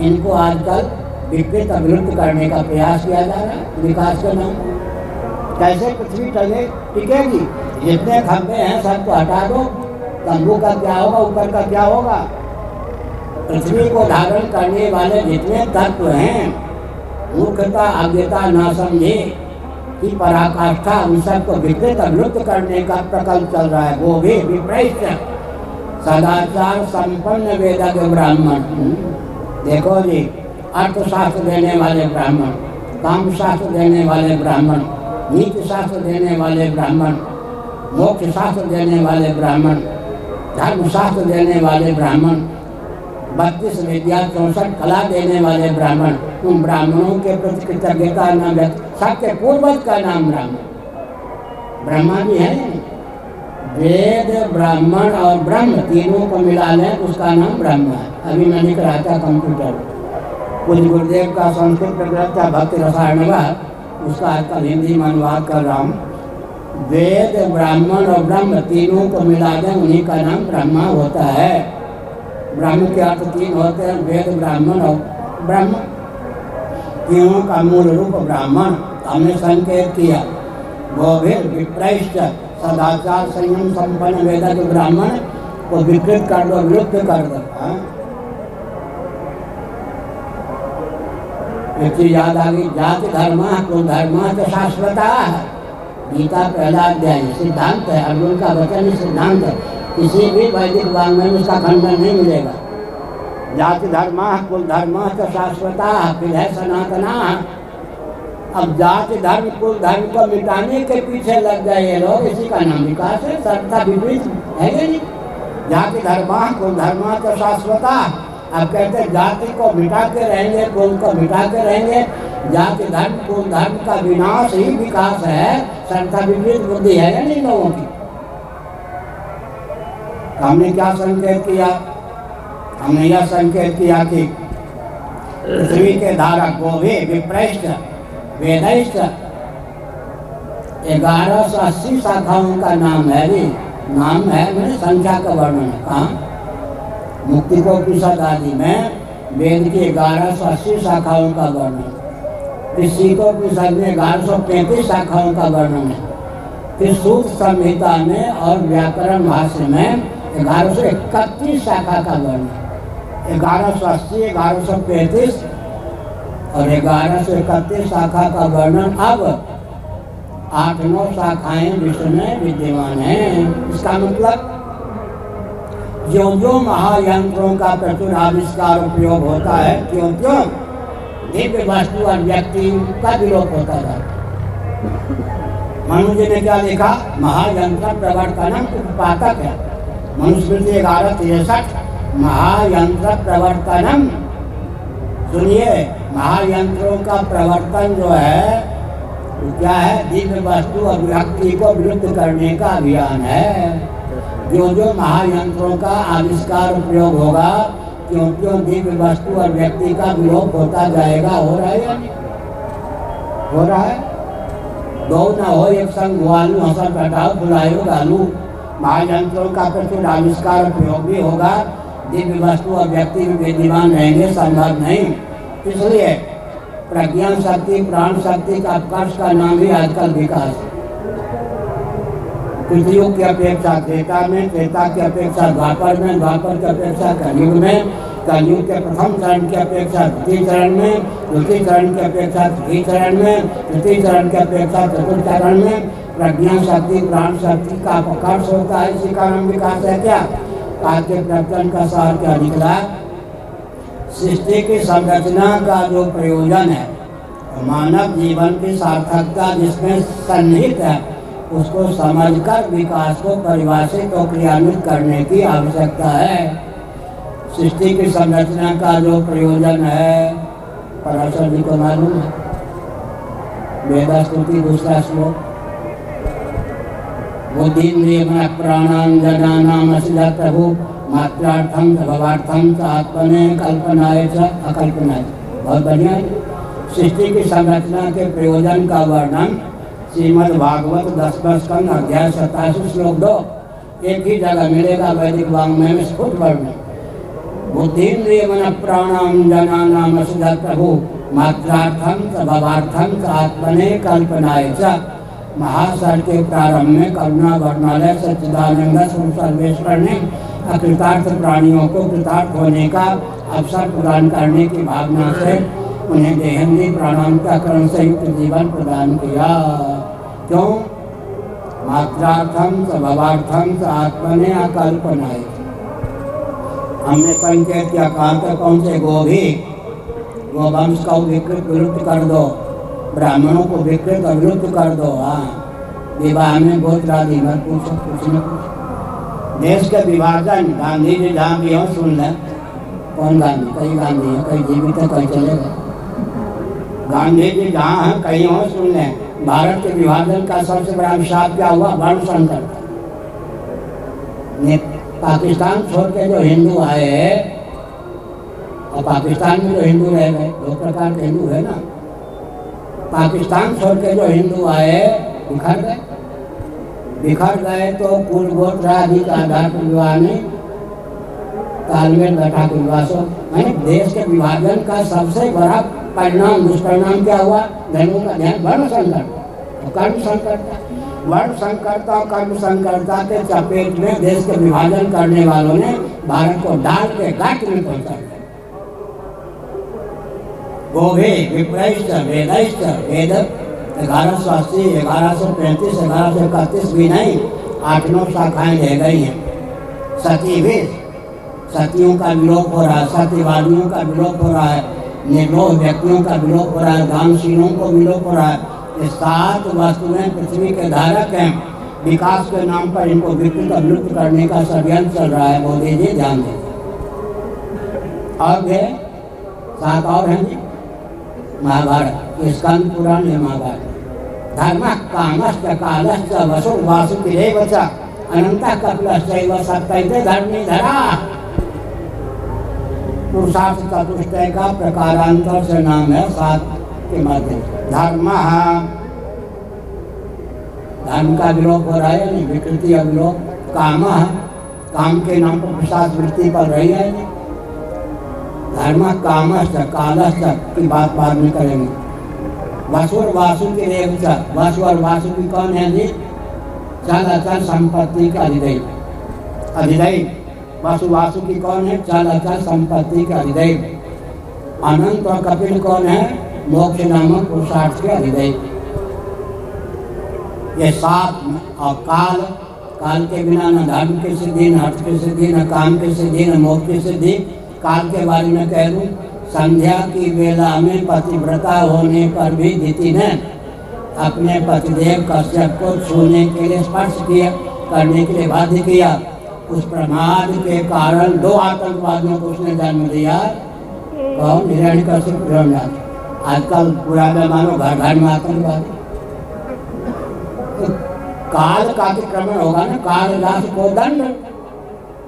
S1: इनको आजकल विकृत अभिवृद्ध करने का प्रयास किया जा रहा है विकास के नाम। कैसे पृथ्वी चले टिकेगी, जितने खंभे हैं सबको हटा दो, तंबू का क्या होगा, ऊपर का क्या होगा। पृथ्वी को धारण करने वाले जितने तत्व हैं, मूर्खता अज्ञता ना समझे कि पराकाष्ठा, उन सबको विकृत अभिवृद्ध करने का प्रकल्प चल रहा है। वो भी विप्रैश्च सदाचार संपन्न वेदज्ञ ब्राह्मण। देखो जी, अर्थशास्त्र देने वाले ब्राह्मण, कामशास्त्र देने वाले ब्राह्मण, नीति शास्त्र देने वाले ब्राह्मण, मोक्ष शास्त्र देने वाले ब्राह्मण, धर्मशास्त्र देने वाले ब्राह्मण, 32 विद्या 64 कला देने वाले ब्राह्मण, उन ब्राह्मणों के प्रति कृतज्ञता न व्यक्त, सबके पूर्वज का नाम ब्राह्मण, ब्रह्मा जी है। वेद ब्राह्मण और ब्रह्म तीनों को मिला लें उसका नाम ब्रह्म है। अभी मैं लिख रहा था कंप्यूटर, कुछ गुरुदेव का संस्कृत ग्रंथ था भक्ति रसायनवाद, उसका आजकल हिंदी में अनुवाद कर रहा हूँ। वेद ब्राह्मण और ब्रह्म तीनों को मिला दें, उन्हीं का नाम ब्रह्मा होता है। ब्रह्म के अर्थ 3 होते हैं, वेद ब्राह्मण और ब्रह्म, तीनों का मूल रूप ब्राह्मण। हमने संकेत किया, गोभिर विप्रैश्च सदाचार संयम संपन्न वेदज्ञ ब्राह्मण को विकृत कर दो, विरुद्ध कर दो। एक चीज याद आ गई, जाति धर्म कुल धर्म शाश्वता। गीता पहला अध्याय सिद्धांत है, अर्जुन का वचन सिद्धांत है, किसी भी वैदिक वाङ्मय में उसका खंडन नहीं मिलेगा। जाति धर्म कुल धर्म शाश्वता, फिर है सनातना। अब जाति धर्म कुल धर्म को मिटाने के पीछे लग गए ये लोग, इसी का नाम विकास है। सबका विपरीत है नहीं, जाति धर्म कुल धर्म शाश्वता। अब कहते हैं जाति को मिटा के रहेंगे, कुल को मिटा के रहेंगे। जाति धर्म कुल धर्म का विनाश ही विकास है। संता विपरीत बुद्धि है या नहीं लोगों की। हमने क्या संकेत किया, हमने यह संकेत किया कि पृथ्वी के धारक गोभे विप्रैष्ठ वेदैष्ठ 1180 शाखाओं का नाम है। भी नाम है, मैंने संख्या का वर्णन है। कहाँ? मुक्तिकोपनिषद आदि में वेद की 1180 शाखाओं का वर्णन, फिर सीतोपनिषद में 1135 शाखाओं का वर्णन है, फिर सूत्र संहिता में और व्याकरण भाष्य में 1131 शाखा का वर्णन, 1180, 1135 और 1131 शाखा का वर्णन। अब 8-9 शाखाएं विश्व में विद्यमान हैं। इसका मतलब जो महायंत्रों का प्रचुर आविष्कार उपयोग होता है, क्यों दिव्य वस्तु और व्यक्ति का विलोप होता है। मनुष्य ने क्या देखा? महायंत्र प्रवर्तनम उत्पादक है। मनुस्मृति 1163 महायंत्र प्रवर्तनम। सुनिए, महायंत्रों का प्रवर्तन जो है वो क्या है? दिव्य वस्तु और व्यक्ति को विरुद्ध करने का अभियान है। जो महायंत्रों का आविष्कार उपयोग होगा, क्यों दिव्य वस्तु और व्यक्ति का विलोप होता जाएगा। हो रहा है या नहीं हो रहा है? दो न हो एक संग गुआलू हंसा कटाओ फुलायो गालू। महायंत्रों का प्रचुर आविष्कार उपयोग भी होगा, दिव्य वस्तु और व्यक्ति भी विद्यमान रहेंगे, संभव नहीं। इसलिए प्रज्ञान शक्ति, प्राण शक्ति का उत्कर्ष का नाम ही आजकल विकास है। कृतयुग की अपेक्षा त्रेता में, त्रेता की अपेक्षा द्वापर में, द्वापर की अपेक्षा कलयुग में, कलयुग के प्रथम चरण की अपेक्षा द्वितीय चरण में, द्वितीय चरण की अपेक्षा तृतीय चरण में, तृतीय चरण की अपेक्षा चतुर्थ चरण में प्रज्ञान शक्ति, प्राण शक्ति का प्रकर्ष होता है। इसी का नाम विकास है। क्या आज के प्रवचन का सार क्या निकला? सृष्टि की संरचना का जो प्रयोजन है, मानव जीवन की सार्थकता जिसमें सन्निहित है, उसको समझकर विकास को परिभाषित और क्रियान्वित करने की आवश्यकता है। सृष्टि की संरचना का जो प्रयोजन है, पराशर जी को मालूम है। वेदास्तुति दूसरा श्लोक, बुद्धिन्द्रिय मन प्राणांजनानाम असुजा प्रभु मात्रार्थम भवार्थम च आत्मने कल्पनाय च अकल्पनाय। बहुत बढ़िया। सृष्टि की संरचना के प्रयोजन का वर्णन श्रीमद् भागवत 10वां स्कंद अध्याय 87 श्लोक 2 एक ही जगह मिलेगा वैदिक वाङ्मय में स्फुट वर्णन। बुद्धिन्द्रिय मन प्राणांजनानाम असुजा प्रभु मात्रार्थम च भवार्थम च आत्मने कल्पनाय च। महासार के प्रारंभ में करुणा वर्णालय सच्चिदानंद सर्वेश्वर ने अकृतार्थ प्राणियों को कृतार्थ होने का अवसर प्रदान करने की भावना से उन्हें देहेंद्रीय प्राणांतकरण से युक्त जीवन प्रदान किया। क्यों? मात्रार्थम च भवार्थम च आत्मने अकल्पनाय। हमने संकेत किया, कहा कौन से गोभी गोवंश को विलुप्त कर दो, ब्राह्मणों को विकृत और विलुप्त कर दो। हाँ, विवाह में गोत्र आदि मत पूछो, कुछ न पूछो। देश के विभाजन, गांधी जी जहाँ भी हो सुन लें। कौन गांधी? कई गांधी है, कई जीवित है, कई चले गए। गांधी जी जहाँ हैं कहीं हो सुन लें। भारत के विभाजन का सबसे बड़ा अभिशाप क्या हुआ? वर्ण संकट। पाकिस्तान छोड़ के जो हिंदू आए, और पाकिस्तान में जो हिंदू रह गए, दो प्रकार के हिंदू है ना। पाकिस्तान छोड़ के जो हिंदू आए बिखर गए तो कुल गोत्र आदि का आधार पर विवाह नहीं, तालमेल बैठा के विवाह। देश के विभाजन का सबसे बड़ा परिणाम, दुष्परिणाम क्या हुआ? धर्मों का ध्यान, वर्ण संकट और कर्म संकट। वर्ण संकरता और कर्म संकरता के चपेट में देश के विभाजन करने वालों ने भारत को डाल के गांठ में पहुंचा दिया। गोभे विप्रैष्ठ वेदैष्ठ, वेद 1180, 1135, 1131 भी नहीं, 8-9 शाखाएं रह गई हैं। सती भी, सतियों का विलोप हो रहा है, सत्यवादियों का विलोप हो रहा है, निर्लोह व्यक्तियों का विलोप हो रहा है, दानशीलों को विलोप हो रहा है। ये 7 वस्तुएं पृथ्वी के धारक हैं। विकास के नाम पर इनको विकृत और विलुप्त करने का षड्यंत्र चल रहा है। मोदी जी ध्यान दें। और भी 7 और हैं जी। महाभारत, स्कंद पुराण है महाभारत। धर्म कामश्च कालश्च वसु वासुकिरेव च अनंत कपिलश्चैव सप्तैते धर्मी धरा। पुरुषार्थ चतुष्टय का प्रकारांतर से नाम है 7 के मध्य। धर्म, धर्म का विलोप हो रहा है नहीं, विकृति अविलोप। काम, काम के नाम पर पुरुषार्थ वृत्ति पड़ रही है। धर्म कामश्च कालश्च की बात बाद में करेंगे। वसु और वासु के लिए वसु और वासु की कौन है जी? चल अचल संपत्ति का अधिदैव। अधिदैव वसु वासु की कौन है? चल अचल संपत्ति का अधिदैव। अनंत और कपिल कौन है? मोक्ष नामक पुरुषार्थ के अधिदैव। ये 7 और काल, काल के बिना न धर्म की सिद्धि, न अर्थ की सिद्धि, न काम की सिद्धि, न मोक्ष की सिद्धि। काल के बारे में कह दूं, संध्या की वेला में पतिव्रता होने पर भी दिति ने अपने पतिदेव कश्यप को छूने के लिए स्पर्श किया, करने के लिए बाध्य किया। उस प्रमाद के कारण 2 आतंकवादियों को उसने जन्म दिया। कौन? हिरण्यकश्यप, हिरण्याक्ष। आजकल पूरा मानो घर घर में आतंकवादी। तो काल का अतिक्रमण होगा ना, कालदास को दंड।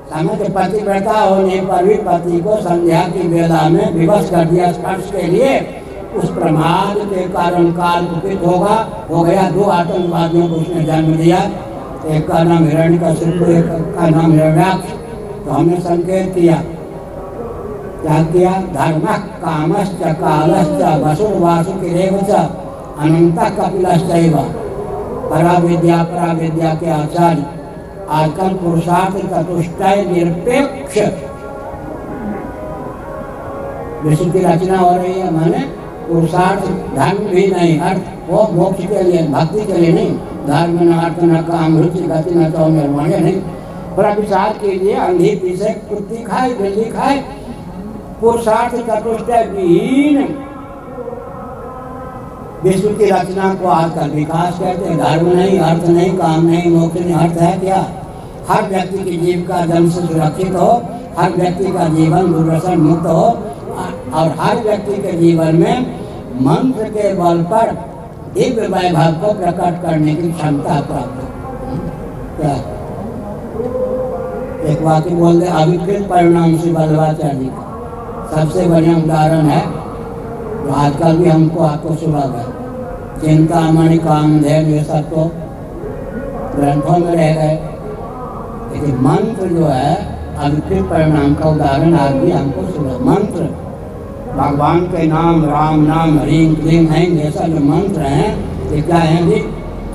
S1: समझ, पतिव्रता होने पर भी पति को संध्या की वेला में विवश कर दिया स्पर्श के लिए। उस प्रमाद के कारण काल कुपित हो गया। 2 आतंकवादियों को उसने जन्म दिया, एक का नाम हिरण्यकश्यप, एक का नाम हिरण्याक्ष। तो हमने संकेत किया, क्या किया? धर्म कामश्च कालश्च वसुर वासुकिरेव च अनंत कपिलश्चैव। पराविद्या के आचार्य आजकल पुरुषार्थ चतुष्टय निरपेक्ष विश्व की रचना हो रही है। माने पुरुषार्थ धर्म भी नहीं, अर्थ वो मोक्ष के लिए, भक्ति के लिए नहीं। धर्म न अर्थ न काम रुचि गति न तो निर्माण नहीं। पुरुषार्थ के लिए अंधी पीछे कुत्ती खाए, बिल्ली खाए। पुरुषार्थ चतुष्टय विहीन विश्व की रचना को आजकल विकास कहते हैं। धर्म नहीं, अर्थ नहीं, काम नहीं, मोक्ष नहीं। अर्थ है क्या? हर व्यक्ति की जीविका जन्म से सुरक्षित हो, हर व्यक्ति का जीवन दुर्व्यसन मुक्त हो, और हर व्यक्ति के जीवन में मंत्र के बल पर दिव्य वैभव को प्रकट करने की क्षमता प्राप्त हो। क्या एक वाक्य बोल दे, अविकृत परिणाम से बल्लभाचार्य का सबसे बढ़िया उदाहरण है। तो आजकल भी हमको आपको सुना गया, चिंता मणि कामधेनु ये सब तो ग्रंथों में रह गए, लेकिन मंत्र जो है अविकृत परिणाम का उदाहरण आज भी हमको सुना। मंत्र भगवान के नाम, राम नाम, ह्रीं क्लीं हैं, ये सब जो मंत्र हैं ये क्या हैं जी?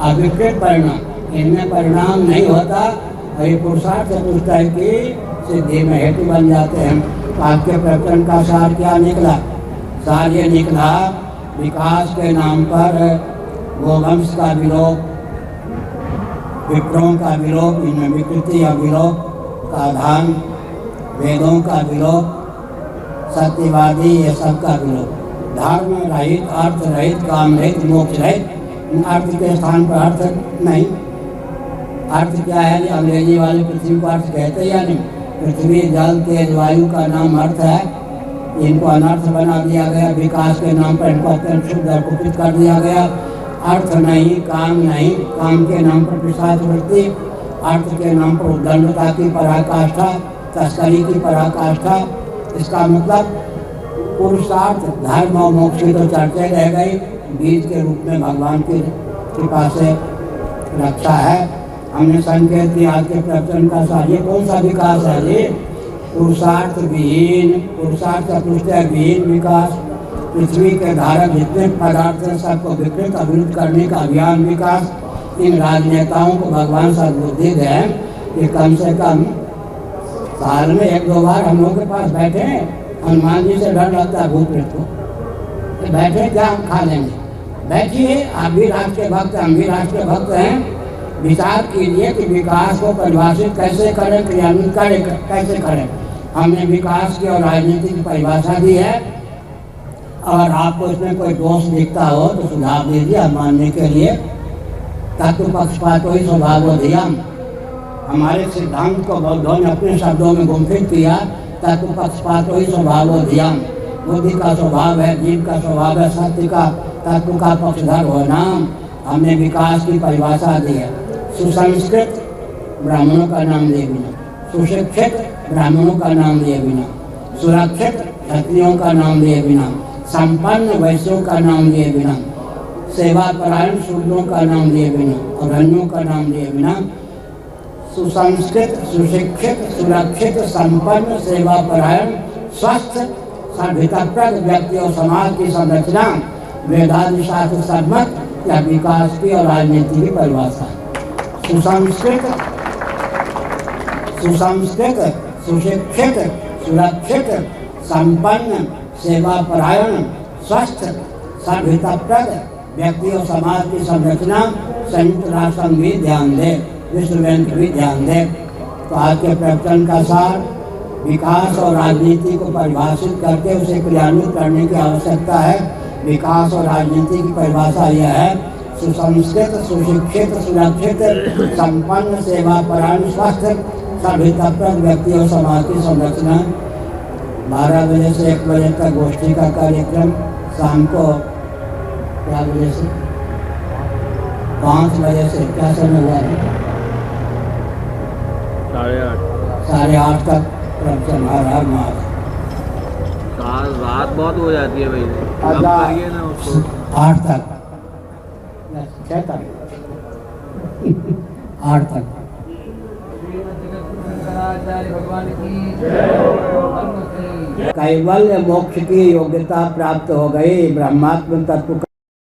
S1: अविकृत परिणाम। इनमें परिणाम नहीं होता और ये पुरुषार्थ चतुष्टय की सिद्धि में हेतु बन जाते हैं। आपके प्रवचन का सार क्या निकला? सार ये निकला, विकास के नाम पर गोवंश का विलोप, विप्रों का विलोप, इनमें विकृति या विलोप का धान, वेदों का विलोप, सत्यवादी ये सब का विलोप, धर्म रहित, अर्थ रहित, काम रहित, मोक्ष रहित। अर्थ के स्थान पर अर्थ नहीं। अर्थ क्या है? अंग्रेजी वाले पृथ्वी को अर्थ कहते या नहीं? पृथ्वी, जल, तेज, वायु का नाम अर्थ है। इनको अनर्थ बना दिया गया। विकास के नाम पर इनको अत्यंत शुद्ध और कुपित कर दिया गया। अर्थ नहीं, काम नहीं, काम के नाम पर पिशाच वृत्ति, अर्थ के नाम पर उद्दंडता की पराकाष्ठा, तस्करी की पराकाष्ठा। इसका मतलब पुरुषार्थ, धर्म और मोक्ष की तो चर्चा रह गई, बीज के रूप में भगवान की कृपा से रक्षा है। हमने संकेत किया आज के प्रवचन का सार, ये कौन सा विकास है जी? पुरुषार्थ विहीन, पुरुषार्थ चतुष्टय विहीन विकास। पृथ्वी के धारक जितने पदार्थ हैं सबको विकृत अवरुद्ध करने का अभियान विकास। इन राजनेताओं को भगवान सद्बुद्धि दें कि कम से कम साल में 1-2 बार हम लोग के पास बैठे। हनुमान जी से डर लगता है भूत प्रेत को, बैठे क्या हम खा लेंगे? बैठिए, आप भी राष्ट्र के भक्त, हम भी राष्ट्र के भक्त हैं। विचार कीजिए कि विकास को परिभाषित कैसे करें, क्रियान्वित कैसे करें। हमने विकास की और राजनीति की परिभाषा दी है, और आपको इसमें कोई दोष दिखता हो तो सुझाव दीजिए मानने के लिए। तत्व पक्षपात ही स्वभाव धियम, हमारे सिद्धांत को बौद्धों ने अपने शब्दों में गुम्फित किया। तत्व पक्षपात ही स्वभाव धियम, बुद्धि का स्वभाव है, जीव का स्वभाव है सत्य का, तत्व का पक्षधर होना। हमने विकास की परिभाषा दी है। सुसंस्कृत ब्राह्मणों का नाम लिए बिना, सुशिक्षित ब्राह्मणों का नाम लिए बिना, सुरक्षित क्षत्रियों का नाम लिए बिना, संपन्न वैश्यों का नाम लिए बिना, सेवा परायण शूद्रों का नाम लिए बिना और अन्यों का नाम लिए बिना, सुसंस्कृत, सुशिक्षित, सुरक्षित, संपन्न, सेवा परायण, स्वस्थ, सभ्यताप्रद व्यक्ति और समाज की संरचना वेदांत शास्त्र सम्मत या विकास की और राजनीति की परिभाषा। सुसंस्कृत, सुशिक्षित, सुरक्षित, संपन्न, सेवा परायण, स्वस्थ, सभ्यताप्रद व्यक्ति और समाज की संरचना संयुक्त राष्ट्र संघ भी ध्यान दे, विश्व बैंक भी ध्यान दे। तो आज के प्रवचन का सार विकास और राजनीति को परिभाषित करके उसे क्रियान्वित करने की आवश्यकता है। विकास और राजनीति की परिभाषा यह है: सुसंस्कृत, सुशिक्षित, सुरक्षित, संपन्न, सेवा परायण, स्वस्थ, सभ्यताप्रद व्यक्ति और समाज की संरचना। 12 बजे से 1 बजे तक गोष्ठी का कार्यक्रम, शाम को क्या बजे से 5 बजे से क्या समय हुआ है? 8:30 तक प्रवचन। हर मास
S2: रात बहुत हो जाती है भाई, करिए ना उसको
S1: 8 तक, 6 तक, 8 तक। कैवल्य मोक्ष की योग्यता प्राप्त हो गई, ब्रह्मात्म तत्व